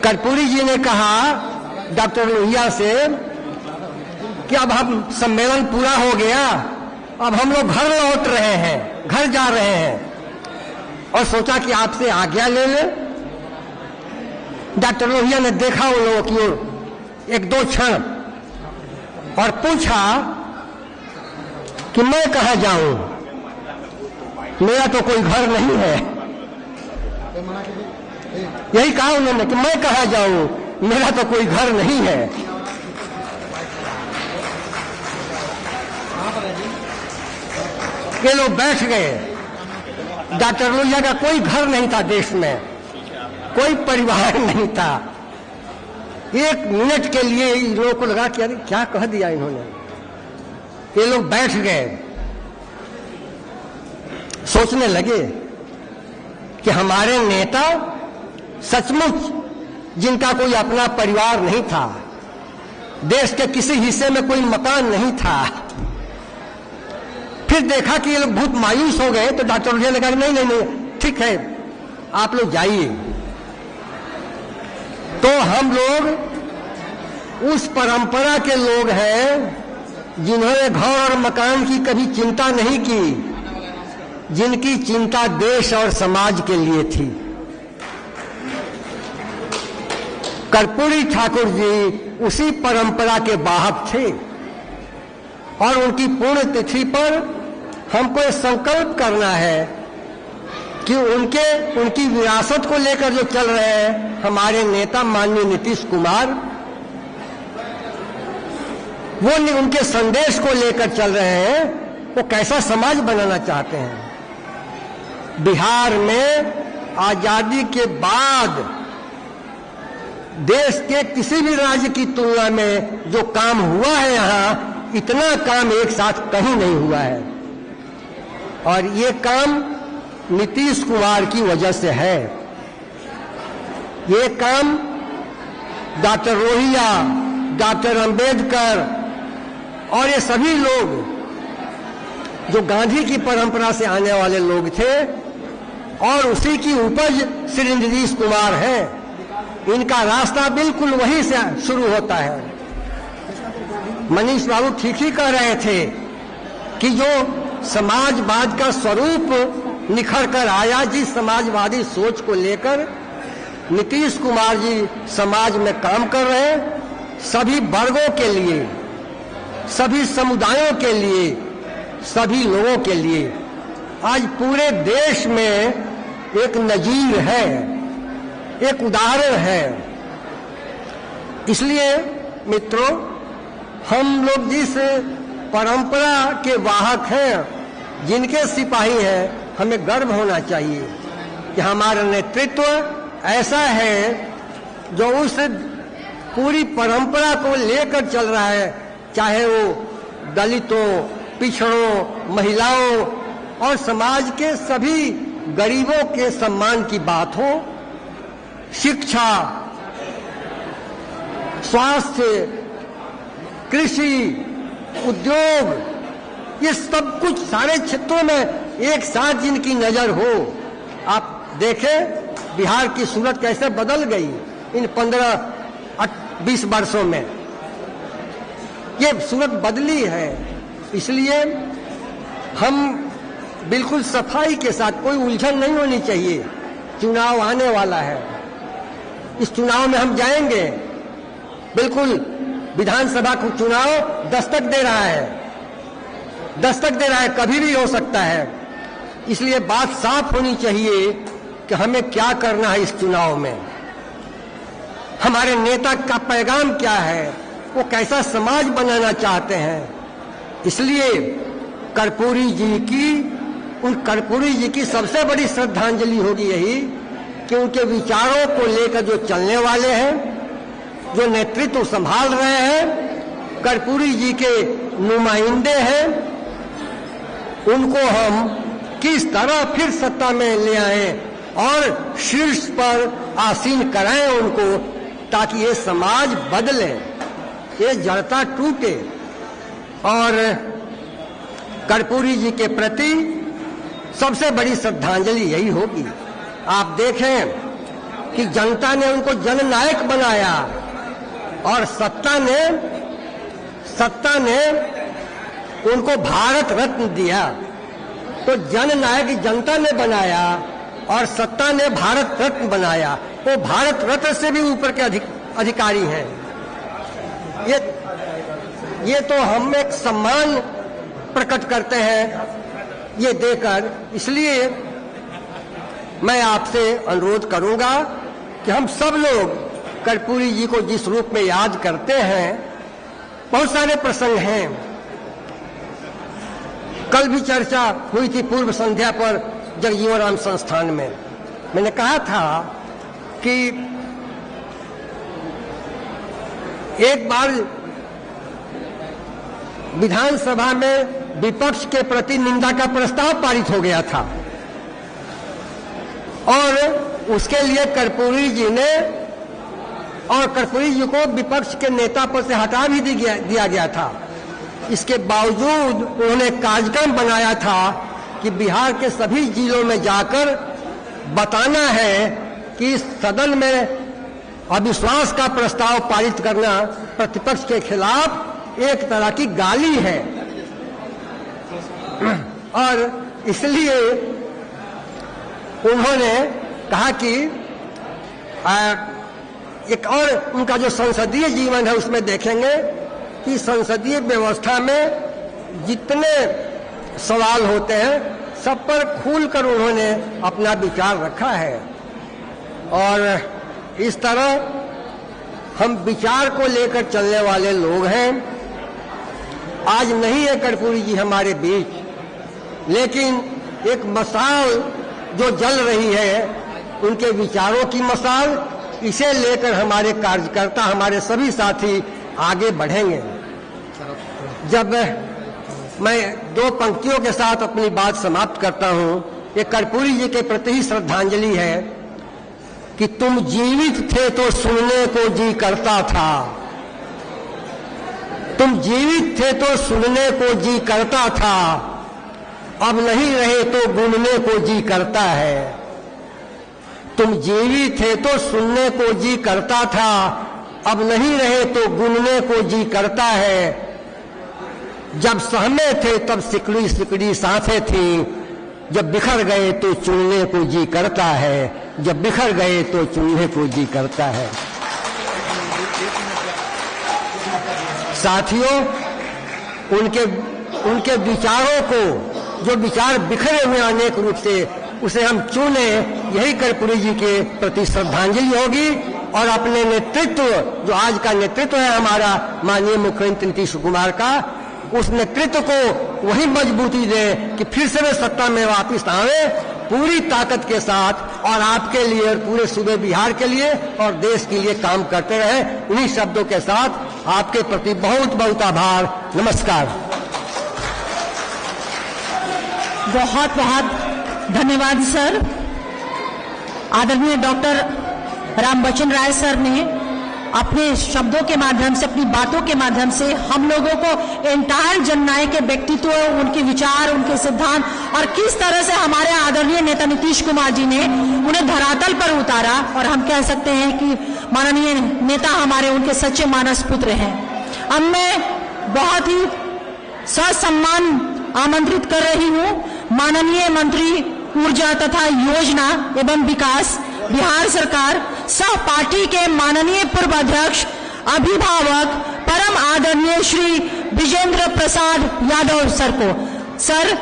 कर्पूरी जी ने कहा डॉक्टर लोहिया से कि अब हम सम्मेलन पूरा हो गया, अब हम लोग घर लौट रहे हैं, घर जा रहे हैं, और सोचा कि आपसे आज्ञा ले ले। डॉक्टर लोहिया ने देखा उन लोगों की ओर एक दो क्षण और पूछा कि मैं कहां जाऊं, मेरा तो कोई घर नहीं है। यही कहा उन्होंने कि मैं कहां जाऊं, मेरा तो कोई घर नहीं है। ये लोग बैठ गए। डॉक्टर लोहिया का कोई घर नहीं था देश में, कोई परिवार नहीं था। एक मिनट के लिए इन लोगों को लगा कि अरे क्या कह दिया इन्होंने। ये लोग बैठ गए, सोचने लगे कि हमारे नेता सचमुच जिनका कोई अपना परिवार नहीं था, देश के किसी हिस्से में कोई मकान नहीं था। फिर देखा कि ये लोग बहुत मायूस हो गए, तो डॉक्टर लोहिया ने कहा नहीं नहीं नहीं, ठीक है, आप लोग जाइए। तो हम लोग उस परंपरा के लोग हैं जिन्होंने घर और मकान की कभी चिंता नहीं की, जिनकी चिंता देश और समाज के लिए थी। कर्पूरी ठाकुर जी उसी परंपरा के वाहक थे, और उनकी पुण्य तिथि पर हमको ये संकल्प करना है कि उनकी विरासत को लेकर जो चल रहे हैं हमारे नेता माननीय नीतीश कुमार, वो उनके संदेश को लेकर चल रहे हैं, वो कैसा समाज बनाना चाहते हैं। बिहार में आजादी के बाद देश के किसी भी राज्य की तुलना में जो काम हुआ है, यहाँ इतना काम एक साथ कहीं नहीं हुआ है, और ये काम नीतीश कुमार की वजह से है। ये काम डॉक्टर लोहिया, डॉक्टर अंबेडकर और ये सभी लोग जो गांधी की परंपरा से आने वाले लोग थे, और उसी की उपज श्री नीतीश कुमार है। इनका रास्ता बिल्कुल वहीं से शुरू होता है। मनीष बाबू ठीक ही कह रहे थे कि जो समाजवाद का स्वरूप निखर कर आया, जिस समाजवादी सोच को लेकर नीतीश कुमार जी समाज में काम कर रहे हैं, सभी वर्गों के लिए, सभी समुदायों के लिए, सभी लोगों के लिए आज पूरे देश में एक नजीर है, एक उदाहरण है। इसलिए मित्रों, हम लोग जिस परंपरा के वाहक हैं, जिनके सिपाही हैं, हमें गर्व होना चाहिए कि हमारा नेतृत्व ऐसा है जो उस पूरी परंपरा को लेकर चल रहा है, चाहे वो दलितों, पिछड़ों, महिलाओं और समाज के सभी गरीबों के सम्मान की बात हो, शिक्षा, स्वास्थ्य, कृषि, उद्योग, ये सब कुछ सारे क्षेत्रों में एक साथ जिनकी नजर हो। आप देखें बिहार की सूरत कैसे बदल गई इन 15-20 वर्षों में, ये सूरत बदली है। इसलिए हम बिल्कुल सफाई के साथ, कोई उलझन नहीं होनी चाहिए। चुनाव आने वाला है, इस चुनाव में हम जाएंगे, बिल्कुल विधानसभा को चुनाव दस्तक दे रहा है, दस्तक दे रहा है, कभी भी हो सकता है। इसलिए बात साफ होनी चाहिए कि हमें क्या करना है इस चुनाव में, हमारे नेता का पैगाम क्या है, वो कैसा समाज बनाना चाहते हैं। इसलिए कर्पूरी जी की सबसे बड़ी श्रद्धांजलि होगी यही कि उनके विचारों को लेकर जो चलने वाले हैं, जो नेतृत्व संभाल रहे हैं, कर्पूरी जी के नुमाइंदे हैं, उनको हम किस तरह फिर सत्ता में ले आए और शीर्ष पर आसीन कराएं उनको, ताकि ये समाज बदले, ये जड़ता टूटे और कर्पूरी जी के प्रति सबसे बड़ी श्रद्धांजलि यही होगी। आप देखें कि जनता ने उनको जननायक बनाया और सत्ता ने उनको भारत रत्न दिया। तो जननायक जनता ने बनाया और सत्ता ने भारत रत्न बनाया। वो भारत रत्न से भी ऊपर के अधिकारी हैं। ये तो हम एक सम्मान प्रकट करते हैं ये देकर। इसलिए मैं आपसे अनुरोध करूंगा कि हम सब लोग कर्पूरी जी को जिस रूप में याद करते हैं, बहुत सारे प्रसंग हैं। कल भी चर्चा हुई थी पूर्व संध्या पर जगजीवन राम संस्थान में। मैंने कहा था कि एक बार विधानसभा में विपक्ष के प्रति निंदा का प्रस्ताव पारित हो गया था और उसके लिए कर्पूरी जी को विपक्ष के नेता पद से हटा भी दिया गया था। इसके बावजूद उन्होंने कार्यक्रम बनाया था कि बिहार के सभी जिलों में जाकर बताना है कि सदन में अविश्वास का प्रस्ताव पारित करना प्रतिपक्ष के खिलाफ एक तरह की गाली है। और इसलिए उन्होंने कहा कि एक और उनका जो संसदीय जीवन है उसमें देखेंगे कि संसदीय व्यवस्था में जितने सवाल होते हैं सब पर खुलकर उन्होंने अपना विचार रखा है। और इस तरह हम विचार को लेकर चलने वाले लोग हैं। आज नहीं है कर्पूरी जी हमारे बीच, लेकिन एक मशाल जो जल रही है उनके विचारों की मशाल, इसे लेकर हमारे कार्यकर्ता, हमारे सभी साथी आगे बढ़ेंगे। जब मैं दो पंक्तियों के साथ अपनी बात समाप्त करता हूं, ये कर्पूरी जी के प्रति ही श्रद्धांजलि है कि तुम जीवित थे तो सुनने को जी करता था, तुम जीवित थे तो सुनने को जी करता था, अब नहीं रहे तो गुनने को जी करता है। तुम जीवित थे तो सुनने को जी करता था, अब नहीं रहे तो गुनने को जी करता है। जब सहमे थे तब सिकड़ी सिकड़ी सांसें थी, जब बिखर गए तो चुनने को जी करता है, जब बिखर गए तो चुनने को जी करता है। साथियों, उनके विचारों को, जो विचार बिखरे हुए अनेक रूप से, उसे हम चुने, यही कर्पूरी जी के प्रति श्रद्धांजलि होगी। और अपने नेतृत्व, जो आज का नेतृत्व है हमारा माननीय मुख्यमंत्री नीतीश कुमार का, उस नेतृत्व को वही मजबूती दे कि फिर से वे सत्ता में वापस आवे पूरी ताकत के साथ और आपके लिए और पूरे सूबे बिहार के लिए और देश के लिए काम करते रहे। इन्हीं शब्दों के साथ आपके प्रति बहुत बहुत आभार। नमस्कार। बहुत बहुत धन्यवाद सर। आदरणीय डॉक्टर रामबच्चन राय सर ने अपने शब्दों के माध्यम से, अपनी बातों के माध्यम से हम लोगों को एंटायर जननायक के व्यक्तित्व, उनके विचार, उनके सिद्धांत और किस तरह से हमारे आदरणीय नेता नीतीश कुमार जी ने उन्हें धरातल पर उतारा। और हम कह सकते हैं कि माननीय नेता हमारे उनके सच्चे मानस पुत्र हैं। अब मैं बहुत ही ससम्मान आमंत्रित कर रही हूं माननीय मंत्री ऊर्जा तथा योजना एवं विकास बिहार सरकार सह पार्टी के माननीय पूर्व अध्यक्ष, अभिभावक, परम आदरणीय श्री विजेंद्र प्रसाद यादव सर को। सर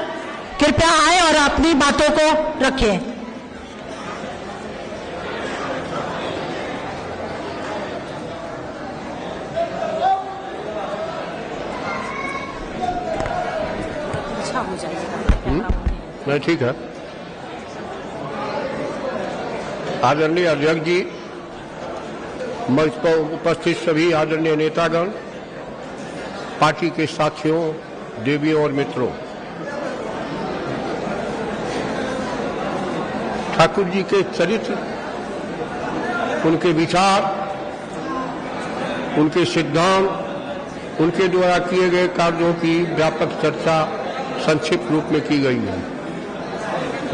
कृपया आए और अपनी बातों को रखें। अच्छा हो जाएगा। ठीक है। आदरणीय अध्यक्ष जी, मंच पर उपस्थित सभी आदरणीय नेतागण, पार्टी के साथियों, देवियों और मित्रों, ठाकुर जी के चरित्र, उनके विचार, उनके सिद्धांत, उनके द्वारा किए गए कार्यों की व्यापक चर्चा संक्षिप्त रूप में की गई है।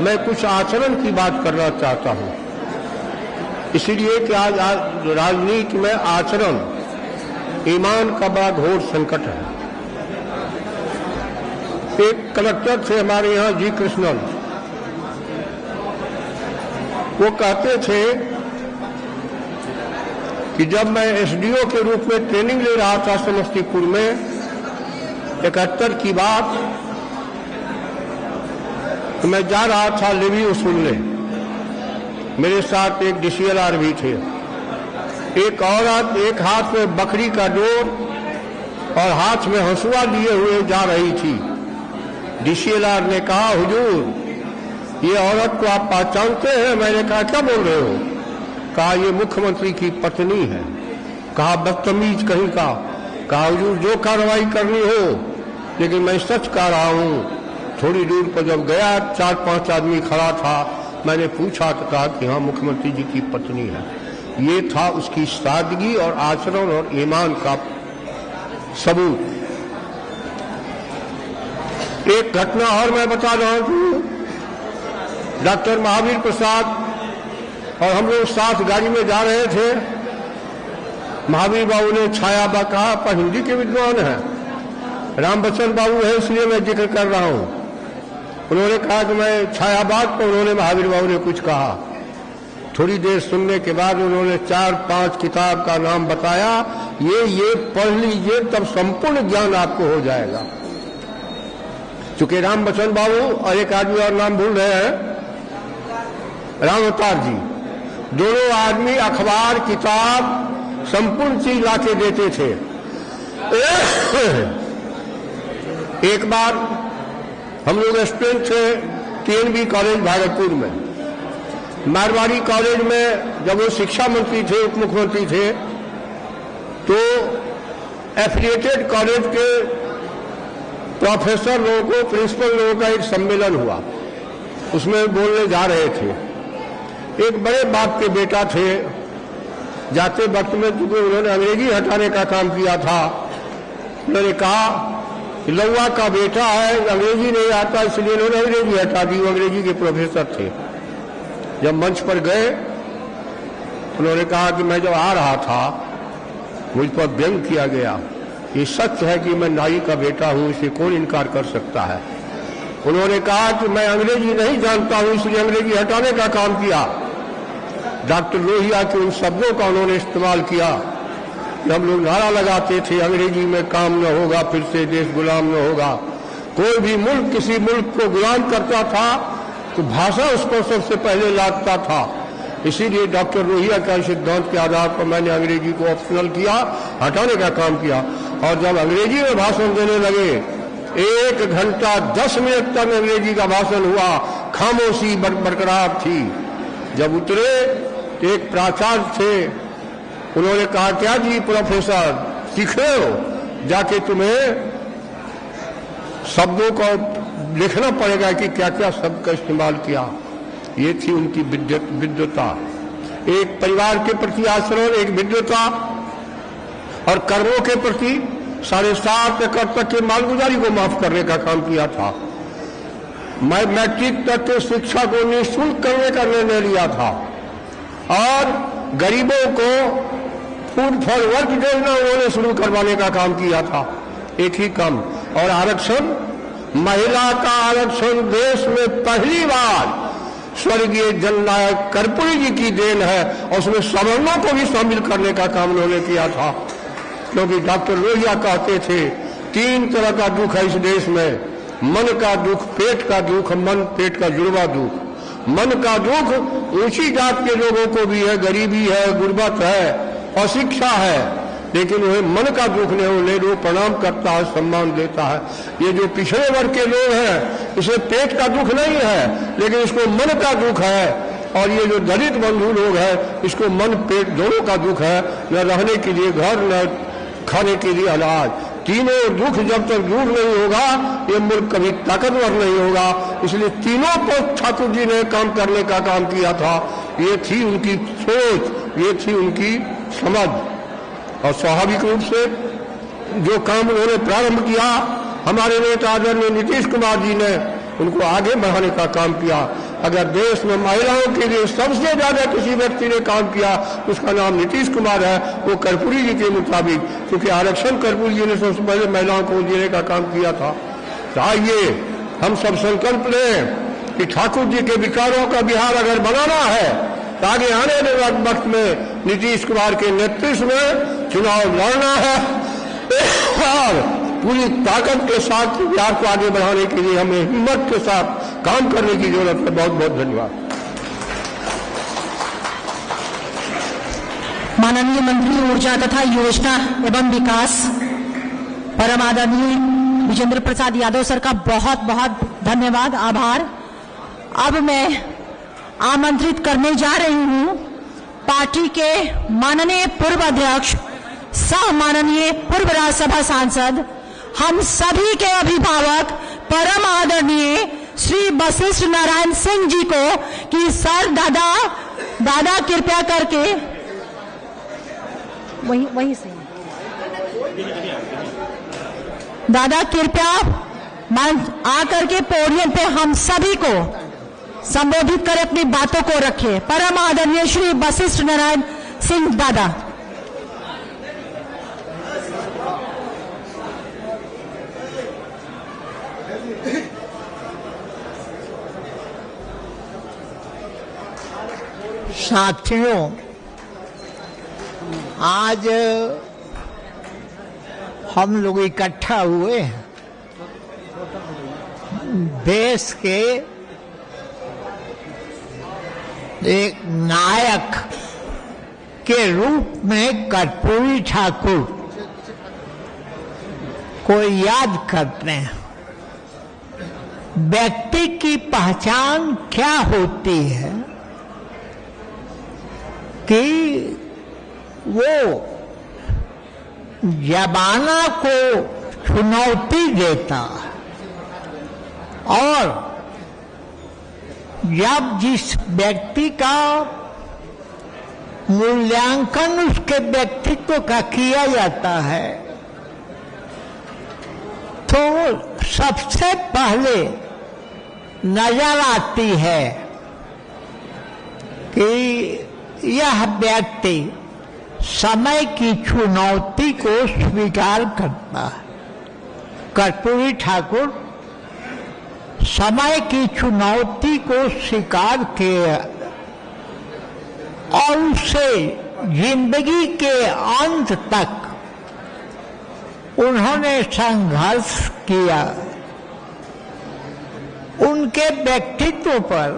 मैं कुछ आचरण की बात करना चाहता हूं, इसलिए कि आज राजनीति में आचरण, ईमान का बड़ा घोर संकट है। एक कलेक्टर थे हमारे यहाँ, जी कृष्णन, वो कहते थे कि जब मैं एसडीओ के रूप में ट्रेनिंग ले रहा था समस्तीपुर में 71 की बात, तो मैं जा रहा था लेवी वसूलने, मेरे साथ एक डीसीएलआर भी थे। एक औरत एक हाथ में बकरी का डोर और हाथ में हंसुआ लिए हुए जा रही थी। डीसीएलआर ने कहा, हुजूर ये औरत को आप पहचानते हैं? मैंने कहा, क्या बोल रहे हो? कहा, ये मुख्यमंत्री की पत्नी है। कहा, बदतमीज कहीं का। कहा, हुजूर जो कार्रवाई करनी हो, लेकिन मैं सच कह रहा हूं। थोड़ी दूर पर जब गया, 4-5 आदमी खड़ा था, मैंने पूछा तो कहा कि हाँ, मुख्यमंत्री जी की पत्नी है। ये था उसकी सादगी और आचरण और ईमान का सबूत। एक घटना और मैं बता रहा हूं। डॉक्टर महावीर प्रसाद और हम लोग साथ गाड़ी में जा रहे थे। महावीर बाबू ने छायाबा कहा, पर हिंदी के विद्वान है, रामबच्चन बाबू है, इसलिए मैं जिक्र कर रहा हूं। उन्होंने कहा कि मैं छायाबाद पर, उन्होंने महावीर बाबू ने कुछ कहा। थोड़ी देर सुनने के बाद उन्होंने 4-5 किताब का नाम बताया। ये पढ़ लीजिए, तब संपूर्ण ज्ञान आपको हो जाएगा। चूंकि रामबच्चन बाबू और एक आदमी और नाम भूल रहे हैं, राम अवतार जी, दोनों आदमी अखबार, किताब, संपूर्ण चीज लाके देते थे। एक बार हम लोग स्टूडेंट थे TNB कॉलेज भागलपुर में। मारवाड़ी कॉलेज में जब वो शिक्षा मंत्री थे, उप मुख्यमंत्री थे, तो एफिलिएटेड कॉलेज के प्रोफेसर लोगों को, प्रिंसिपल लोगों का एक सम्मेलन हुआ। उसमें बोलने जा रहे थे। एक बड़े बाप के बेटा थे। जाते वक्त में चूंकि उन्होंने अंग्रेजी हटाने का काम किया था, उन्होंने कहा कि लौवा का बेटा है, अंग्रेजी नहीं आता, इसलिए उन्होंने अंग्रेजी हटा दी। वो अंग्रेजी के प्रोफेसर थे। जब मंच पर गए, उन्होंने कहा कि मैं जब आ रहा था, मुझ पर व्यंग किया गया। ये सच है कि मैं नाई का बेटा हूं, इसे कौन इनकार कर सकता है? उन्होंने कहा कि मैं अंग्रेजी नहीं जानता हूं, इसलिए अंग्रेजी हटाने का काम किया। डॉक्टर लोहिया के उन शब्दों का उन्होंने इस्तेमाल किया। हम लोग नारा लगाते थे, अंग्रेजी में काम न होगा, फिर से देश गुलाम न होगा। कोई भी मुल्क किसी मुल्क को गुलाम करता था तो भाषा उस पर सबसे पहले लादता था। इसीलिए डॉक्टर लोहिया का सिद्धांत के आधार पर मैंने अंग्रेजी को ऑप्शनल किया, हटाने का काम किया। और जब अंग्रेजी में भाषण देने लगे, 1 घंटा 10 मिनट तक अंग्रेजी का भाषण हुआ, खामोशी बरकरार थी। जब उतरे, एक प्राचार्य थे, उन्होंने कहा, क्या जी प्रोफेसर, सीखे हो? जाके तुम्हें शब्दों को लिखना पड़ेगा कि क्या क्या शब्द का इस्तेमाल किया। ये थी उनकी विद्वता। एक परिवार के प्रति आचरण, एक विद्वता, और कर्मों के प्रति 7.5 एकड़ तक के मालगुजारी को माफ करने का काम किया था। मैं मैट्रिक तक के शिक्षा को निःशुल्क करने का निर्णय लिया था, और गरीबों को फूड फॉर वर्क योजना उन्होंने शुरू करवाने का काम किया था। एक ही काम। और आरक्षण, महिला का आरक्षण देश में पहली बार स्वर्गीय जननायक कर्पूरी जी की देन है, और उसमें सवर्णों को भी शामिल करने का काम उन्होंने किया था। क्योंकि डॉक्टर लोहिया कहते थे, 3 तरह का दुख है इस देश में, मन का दुख, पेट का दुख, मन पेट का जुड़वा दुख। मन का दुख ऊंची जात के लोगों को भी है, गरीबी है, गुर्बत है, अशिक्षा है, लेकिन वह मन का दुख नहीं, उन्हें लोग प्रणाम करता है, सम्मान देता है। ये जो पिछड़े वर्ग के लोग हैं, इसे पेट का दुख नहीं है, लेकिन इसको मन का दुख है। और ये जो दलित बंधु लोग हैं, इसको मन पेट दोनों का दुख है, न रहने के लिए घर, न खाने के लिए अनाज। तीनों दुख जब तक दूर नहीं होगा, ये मुल्क कभी ताकतवर नहीं होगा। इसलिए तीनों पर ठाकुर जी ने काम करने का काम किया था। ये थी उनकी सोच, ये थी उनकी समझ। और स्वाभाविक रूप से जो काम उन्होंने प्रारंभ किया, हमारे नेता आदरणीय नीतीश कुमार जी ने उनको आगे बढ़ाने का काम किया। अगर देश में महिलाओं के लिए सबसे ज्यादा किसी व्यक्ति ने काम किया उसका नाम नीतीश कुमार है, वो कर्पूरी जी के मुताबिक, क्योंकि आरक्षण कर्पूरी जी ने सबसे पहले महिलाओं को देने का काम किया था। तो आइए हम सब संकल्प लें कि ठाकुर जी के विचारों का बिहार अगर बनाना है तो आगे आने वाले वक्त में नीतीश कुमार के नेतृत्व में चुनाव लड़ना है और पूरी ताकत के साथ बिहार को आगे बढ़ाने के लिए हमें हिम्मत के साथ काम करने की जरूरत है। बहुत बहुत धन्यवाद। माननीय मंत्री ऊर्जा तथा योजना एवं विकास परम आदरणीय विजेंद्र प्रसाद यादव सर का बहुत बहुत धन्यवाद, आभार। अब मैं आमंत्रित करने जा रही हूं पार्टी के माननीय पूर्व अध्यक्ष सह माननीय पूर्व राज्यसभा सांसद, हम सभी के अभिभावक परम आदरणीय श्री वशिष्ठ नारायण सिंह जी को कि सर दादा कृपया करके वही से दादा कृपया आकर के पोडियम पे हम सभी को संबोधित कर अपनी बातों को रखे। परम आदरणीय श्री वशिष्ठ नारायण सिंह दादा। साथियों, आज हम लोग इकट्ठा हुए हैं देश के एक नायक के रूप में कर्पूरी ठाकुर को याद करते हैं। व्यक्ति की पहचान क्या होती है कि वो जमाना को चुनौती देता और जब जिस व्यक्ति का मूल्यांकन उसके व्यक्तित्व का किया जाता है तो सबसे पहले नजर आती है कि यह व्यक्ति समय की चुनौती को स्वीकार करता है। कर्पूरी ठाकुर समय की चुनौती को स्वीकार किया और उसे जिंदगी के अंत तक उन्होंने संघर्ष किया। उनके व्यक्तित्व पर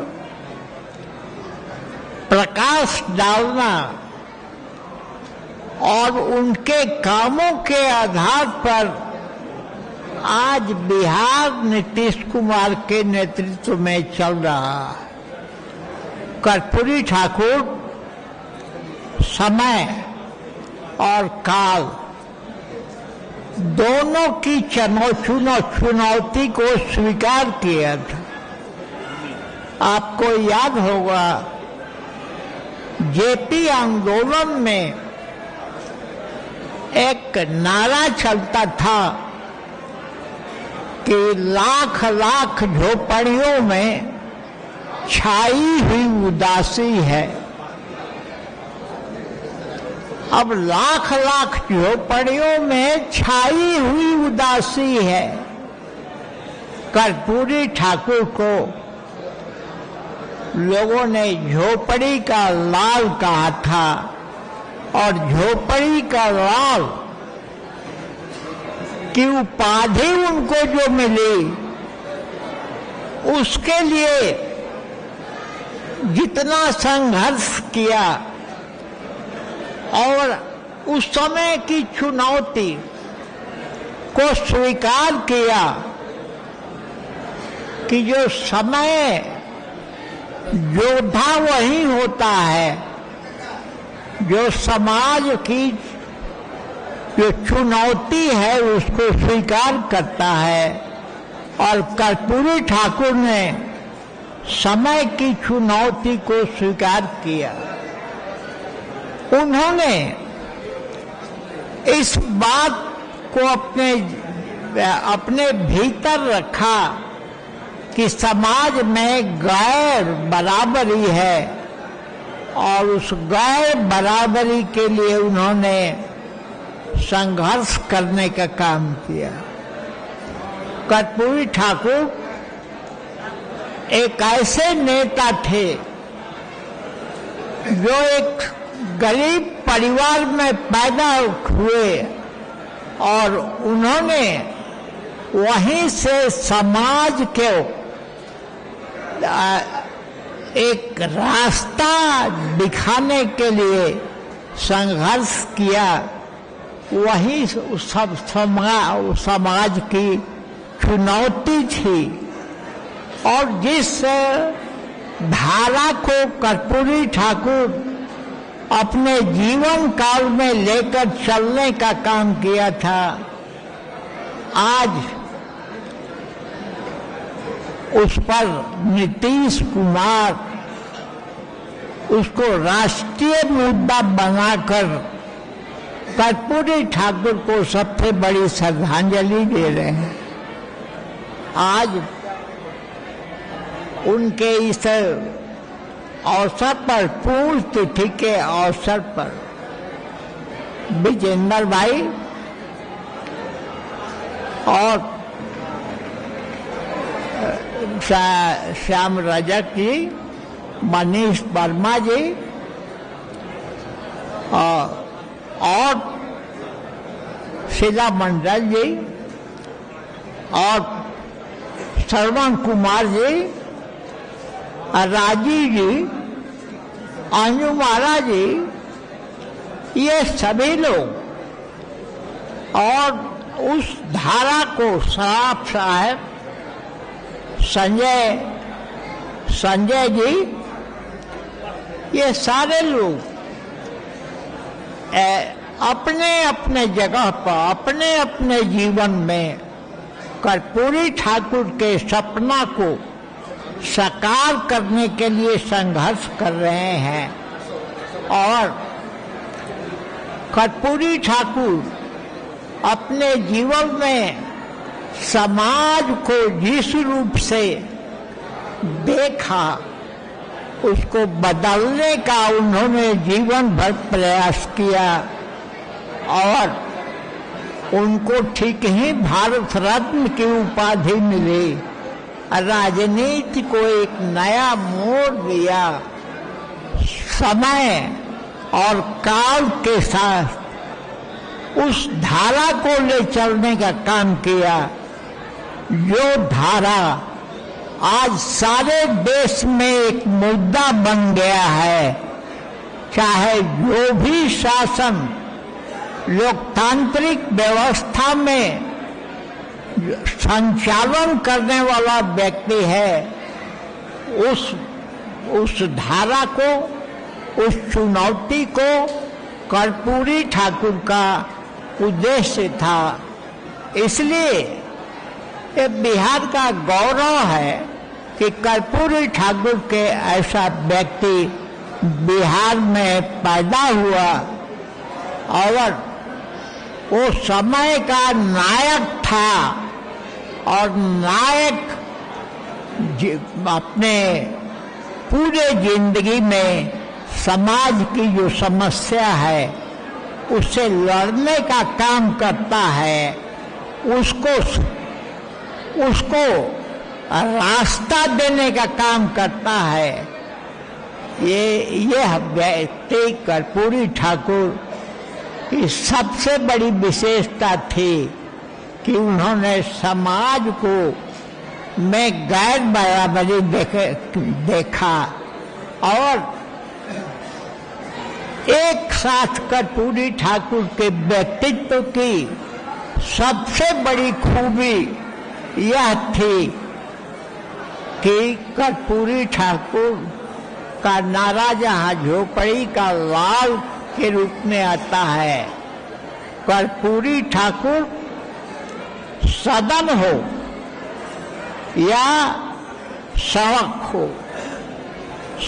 प्रकाश डालना और उनके कामों के आधार पर आज बिहार नीतीश कुमार के नेतृत्व में चल रहा है। कर्पूरी ठाकुर समय और काल दोनों की चुनौती को स्वीकार किया था। आपको याद होगा जेपी आंदोलन में एक नारा चलता था कि लाख लाख झोपड़ियों में छाई हुई उदासी है। अब लाख लाख झोपड़ियों में छाई हुई उदासी है। कर्पूरी ठाकुर को लोगों ने झोपड़ी का लाल कहा था और झोपड़ी का लाल की उपाधि उनको जो मिली उसके लिए जितना संघर्ष किया और उस समय की चुनौती को स्वीकार किया कि जो समय योद्धा वही होता है जो समाज की जो चुनौती है उसको स्वीकार करता है। और कर्पूरी ठाकुर ने समय की चुनौती को स्वीकार किया। उन्होंने इस बात को अपने अपने भीतर रखा कि समाज में गैर बराबरी है और उस गैर बराबरी के लिए उन्होंने संघर्ष करने का काम किया। कर्पूरी ठाकुर एक ऐसे नेता थे जो एक गरीब परिवार में पैदा हुए और उन्होंने वहीं से समाज के एक रास्ता दिखाने के लिए संघर्ष किया। वही सब समाज की चुनौती थी और जिस धारा को कर्पूरी ठाकुर अपने जीवन काल में लेकर चलने का काम किया था, आज उस पर नीतीश कुमार उसको राष्ट्रीय मुद्दा बनाकर कर्पूरी ठाकुर को सबसे बड़ी श्रद्धांजलि दे रहे हैं। आज उनके इस अवसर पर, पूर्ण तिथि के अवसर पर विजेंद्र भाई और श्याम रजक जी, मनीष वर्मा जी और शीला मंडल जी और श्रवण कुमार जी, राजीव जी, अंजू महाराज जी, ये सभी लोग और उस धारा को सराफ साहब, संजय जी, ये सारे लोग अपने अपने जगह पर अपने अपने जीवन में कर्पूरी ठाकुर के सपना को साकार करने के लिए संघर्ष कर रहे हैं। और कर्पूरी ठाकुर अपने जीवन में समाज को जिस रूप से देखा उसको बदलने का उन्होंने जीवन भर प्रयास किया और उनको ठीक ही भारत रत्न की उपाधि मिली। राजनीति को एक नया मोड़ दिया। समय और काल के साथ उस धारा को ले चलने का काम किया जो धारा आज सारे देश में एक मुद्दा बन गया है। चाहे जो भी शासन लोकतांत्रिक व्यवस्था में संचालन करने वाला व्यक्ति है, उस धारा को, उस चुनौती को कर्पूरी ठाकुर का उद्देश्य था। इसलिए ये बिहार का गौरव है कि कर्पूरी ठाकुर के ऐसा व्यक्ति बिहार में पैदा हुआ और वो समय का नायक था और नायक अपने पूरे जिंदगी में समाज की जो समस्या है उससे लड़ने का काम करता है, उसको रास्ता देने का काम करता है। ये व्यक्ति कर्पूरी ठाकुर की सबसे बड़ी विशेषता थी कि उन्होंने समाज को में गैर बराबरी देखा और एक साथ कर्पूरी ठाकुर के व्यक्तित्व की सबसे बड़ी खूबी यह थी कि कर्पूरी ठाकुर का नारा जहाँ झोपड़ी का लाल के रूप में आता है, कर्पूरी ठाकुर सदन हो या सड़क हो,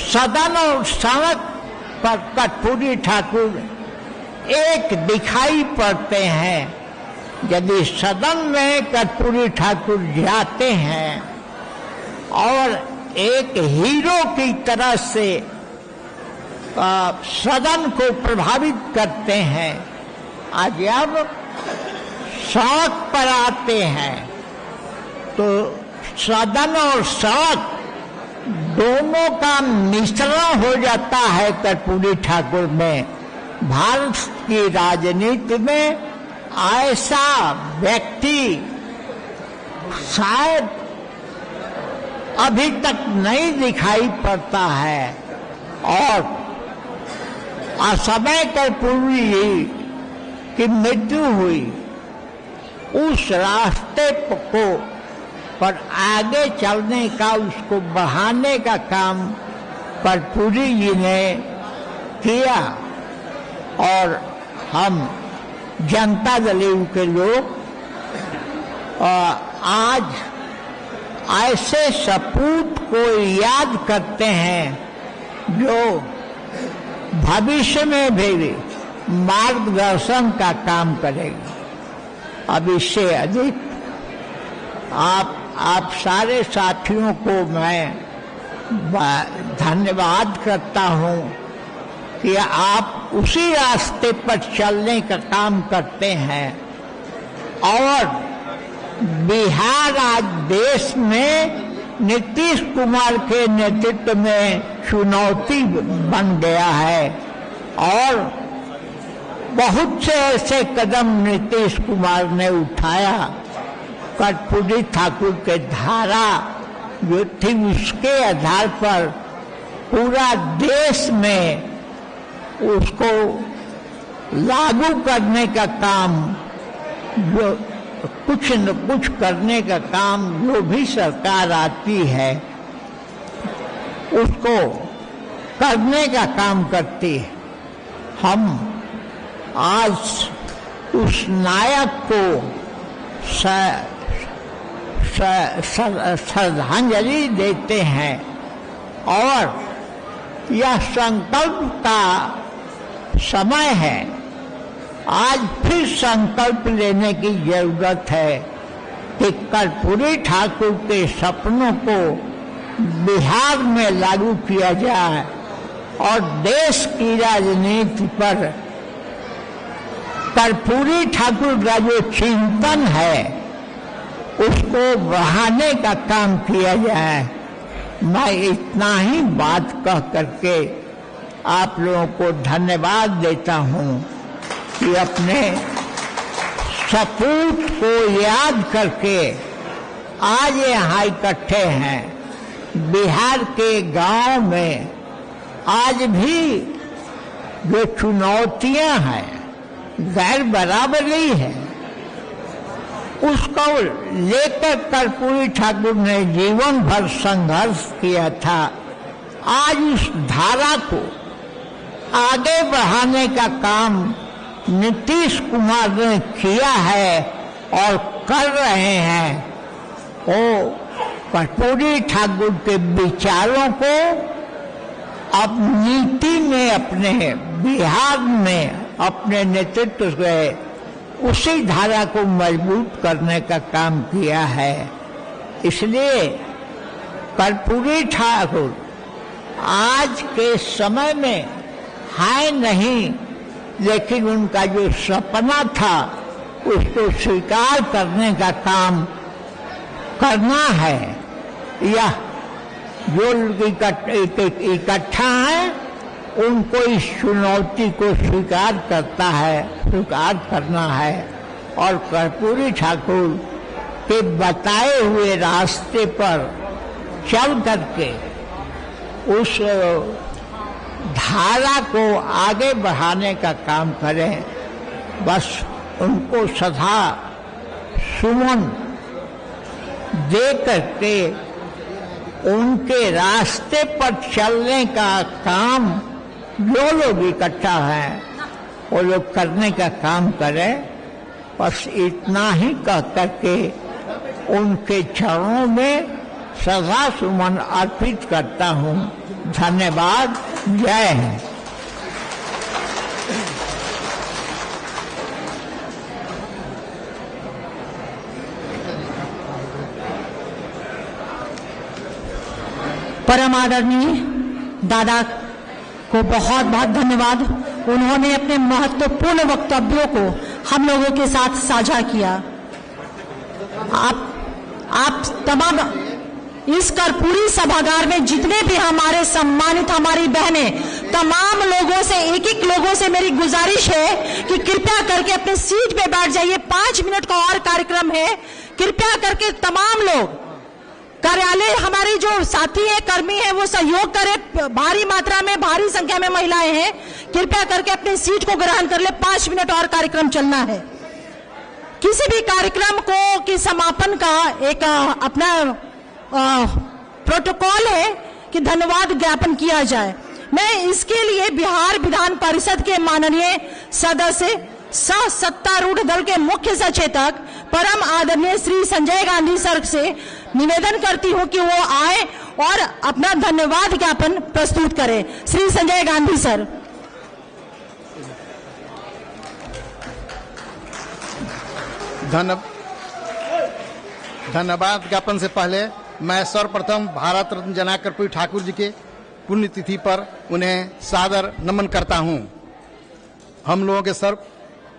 सदन और सड़क पर कर्पूरी ठाकुर एक दिखाई पड़ते हैं। यदि सदन में कर्पूरी ठाकुर जाते हैं और एक हीरो की तरह से सदन को प्रभावित करते हैं, आज जब सड़क पर आते हैं तो सदन और सड़क दोनों का मिश्रण हो जाता है कर्पूरी ठाकुर में। भारत की राजनीति में ऐसा व्यक्ति शायद अभी तक नहीं दिखाई पड़ता है। और असमय कर्पूरी जी की मृत्यु हुई, उस रास्ते को पर आगे चलने का, उसको बढ़ाने का काम कर्पूरी जी ने किया। और हम जनता दल के लोग आज ऐसे सपूत को याद करते हैं जो भविष्य में भी मार्गदर्शन का काम करेगी। अब इससे अधिक आप सारे साथियों को मैं धन्यवाद करता हूं कि आप उसी रास्ते पर चलने का काम करते हैं। और बिहार आज देश में नीतीश कुमार के नेतृत्व में चुनौती बन गया है। और बहुत से ऐसे कदम नीतीश कुमार ने उठाया, कर्पूरी ठाकुर के धारा जो थी उसके आधार पर पूरा देश में उसको लागू करने का काम, जो कुछ न कुछ करने का काम जो भी सरकार आती है उसको करने का काम करती है। हम आज उस नायक को श्रद्धांजलि देते हैं और यह संकल्प का समय है। आज फिर संकल्प लेने की जरूरत है कि कर्पूरी ठाकुर के सपनों को बिहार में लागू किया जाए और देश की राजनीति पर कर्पूरी ठाकुर का जो चिंतन है उसको बढ़ाने का काम किया जाए। मैं इतना ही बात कह करके आप लोगों को धन्यवाद देता हूं कि अपने सपूत को याद करके आज यहाँ इकट्ठे हैं। बिहार के गांव में आज भी जो चुनौतियां हैं, गैर बराबरी है, उसको लेकर कर्पूरी ठाकुर ने जीवन भर संघर्ष किया था। आज उस धारा को आगे बढ़ाने का काम नीतीश कुमार ने किया है और कर रहे हैं। वो कर्पूरी ठाकुर के विचारों को अब नीति में, अपने बिहार में अपने नेतृत्व से उसी धारा को मजबूत करने का काम किया है। इसलिए कर्पूरी ठाकुर आज के समय में है नहीं, लेकिन उनका जो सपना था उसको स्वीकार करने का काम करना है। यह जो इकट्ठा है उनको इस चुनौती को स्वीकार करना है और कर्पूरी ठाकुर के बताए हुए रास्ते पर चल करके उस धारा को आगे बढ़ाने का काम करें। बस उनको सदा सुमन दे करके उनके रास्ते पर चलने का काम जो लोग इकट्ठा हैं वो लोग करने का काम करें। बस इतना ही कह करके उनके चरणों में सदा सुमन अर्पित करता हूँ। धन्यवाद। जय हिंद। परम आदरणीय दादा को बहुत बहुत धन्यवाद। उन्होंने अपने महत्वपूर्ण वक्तव्यों को हम लोगों के साथ साझा किया। आप तमाम इस कर्पूरी सभागार में जितने भी हमारे सम्मानित हमारी बहनें, तमाम लोगों से एक लोगों से मेरी गुजारिश है कि कृपया करके अपने सीट पे बैठ जाइए। 5 मिनट का और कार्यक्रम है। कृपया करके तमाम लोग कार्यालय हमारे जो साथी हैं, कर्मी हैं, वो सहयोग करें। भारी मात्रा में, भारी संख्या में महिलाएं हैं। कृपया करके अपनी सीट को ग्रहण कर ले। 5 मिनट और कार्यक्रम चलना है। किसी भी कार्यक्रम को कि समापन का एक अपना प्रोटोकॉल है कि धन्यवाद ज्ञापन किया जाए। मैं इसके लिए बिहार विधान परिषद के माननीय सदस्य सह सत्तारूढ़ दल के मुख्य सचेतक परम आदरणीय श्री संजय गांधी सर से निवेदन करती हूं कि वो आए और अपना धन्यवाद ज्ञापन प्रस्तुत करें। श्री संजय गांधी सर। धन्यवाद ज्ञापन से पहले मैं सर्वप्रथम भारत रत्न जनार्दन कर्पूरी ठाकुर जी के पुण्यतिथि पर उन्हें सादर नमन करता हूं। हम लोगों के सर्व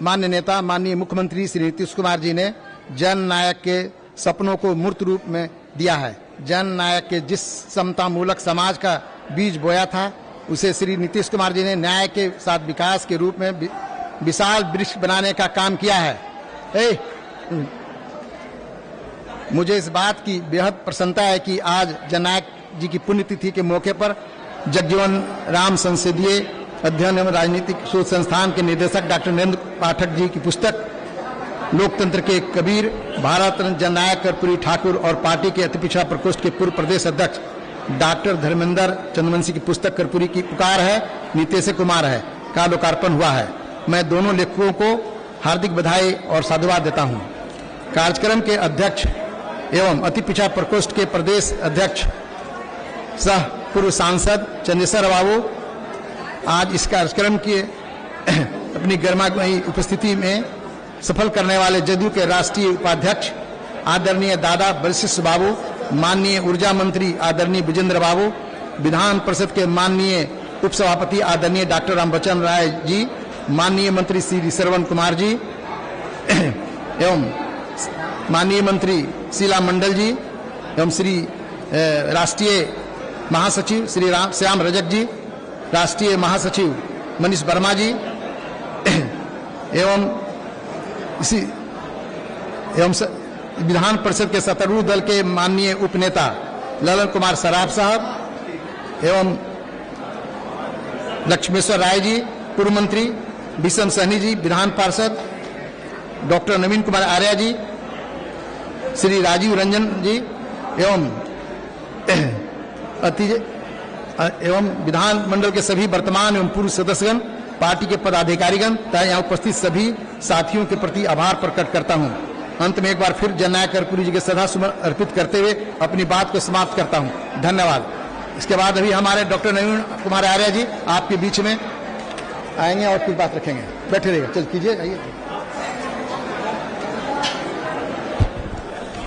मान्य नेता माननीय मुख्यमंत्री श्री नीतीश कुमार जी ने जन नायक के सपनों को मूर्त रूप में दिया है। जन नायक के जिस समता मूलक समाज का बीज बोया था, उसे श्री नीतीश कुमार जी ने न्याय के साथ विकास के रूप में विशाल वृक्ष बनाने का काम किया है। मुझे इस बात की बेहद प्रसन्नता है कि आज जननायक जी की पुण्यतिथि के मौके पर जगजीवन राम संसदीय अध्ययन एवं राजनीतिक शोध संस्थान के निदेशक डॉक्टर नरेंद्र पाठक जी की पुस्तक लोकतंत्र के कबीर भारत रत्न जननायक कर्पूरी ठाकुर और पार्टी के अति पिछड़ा प्रकोष्ठ के पूर्व प्रदेश अध्यक्ष डॉक्टर धर्मेंद्र चंद्रवंशी की पुस्तक कर्पूरी की पुकार है नीतीश कुमार है का लोकार्पण हुआ है। मैं दोनों लेखकों को हार्दिक बधाई और साधुवाद देता हूं। कार्यक्रम के अध्यक्ष एवं अति पिछड़ा प्रकोष्ठ के प्रदेश अध्यक्ष सह पूर्व सांसद चंद्रेश्वर बाबू आज इस कार्यक्रम की अपनी गर्माई उपस्थिति में सफल करने वाले जदयू के राष्ट्रीय उपाध्यक्ष आदरणीय दादा वशिष्ठ बाबू, माननीय ऊर्जा मंत्री आदरणीय विजेंद्र बाबू, विधान परिषद के माननीय उपसभापति आदरणीय डॉक्टर रामबच्चन राय जी, माननीय मंत्री श्री श्रवण कुमार जी एवं माननीय मंत्री शीला मंडल जी एवं श्री राष्ट्रीय महासचिव श्री श्याम रजक जी, राष्ट्रीय महासचिव मनीष वर्मा जी एवं विधान परिषद के सत्तारूढ़ दल के माननीय उपनेता ललन कुमार सराफ साहब एवं लक्ष्मेश्वर राय जी पूर्व मंत्री, विषम सहनी जी विधान पार्षद, डॉक्टर नवीन कुमार आर्या जी, श्री राजीव रंजन जी एवं विधान मंडल के सभी वर्तमान एवं पूर्व सदस्यगण, पार्टी के पदाधिकारीगण तथा यहाँ उपस्थित सभी साथियों के प्रति आभार प्रकट करता हूँ। अंत में एक बार फिर जननायक कर्पूरी जी के श्रद्धासुमन अर्पित करते हुए अपनी बात को समाप्त करता हूँ। धन्यवाद। इसके बाद अभी हमारे डॉक्टर नवीन कुमार आर्या जी आपके बीच में आएंगे और कुछ बात रखेंगे। बैठे रहिएगा। चल कीजिए, आइए।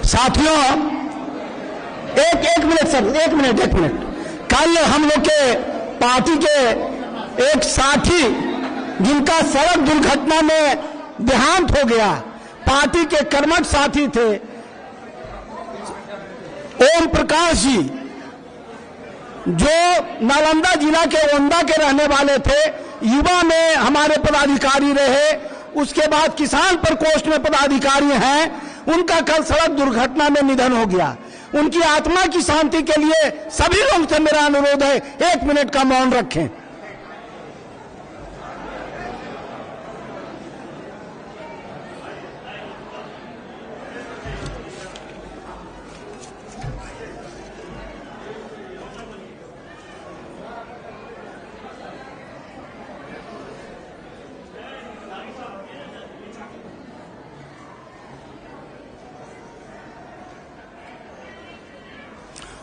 साथियों एक मिनट सर, एक मिनट। कल हम लोग के पार्टी के एक साथी जिनका सड़क दुर्घटना में देहांत हो गया, पार्टी के कर्मठ साथी थे ओम प्रकाश जी, जो नालंदा जिला के ओंदा के रहने वाले थे, युवा में हमारे पदाधिकारी रहे, उसके बाद किसान प्रकोष्ठ में पदाधिकारी हैं। उनका कल सड़क दुर्घटना में निधन हो गया। उनकी आत्मा की शांति के लिए सभी लोगों से मेरा अनुरोध है 1 मिनट का मौन रखें।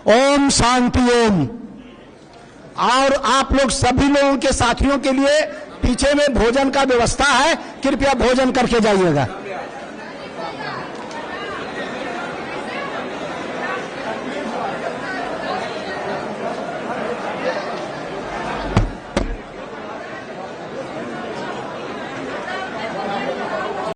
ओम शांति ओम। और आप लोग सभी लोगों के साथियों के लिए पीछे में भोजन का व्यवस्था है, कृपया भोजन करके जाइएगा।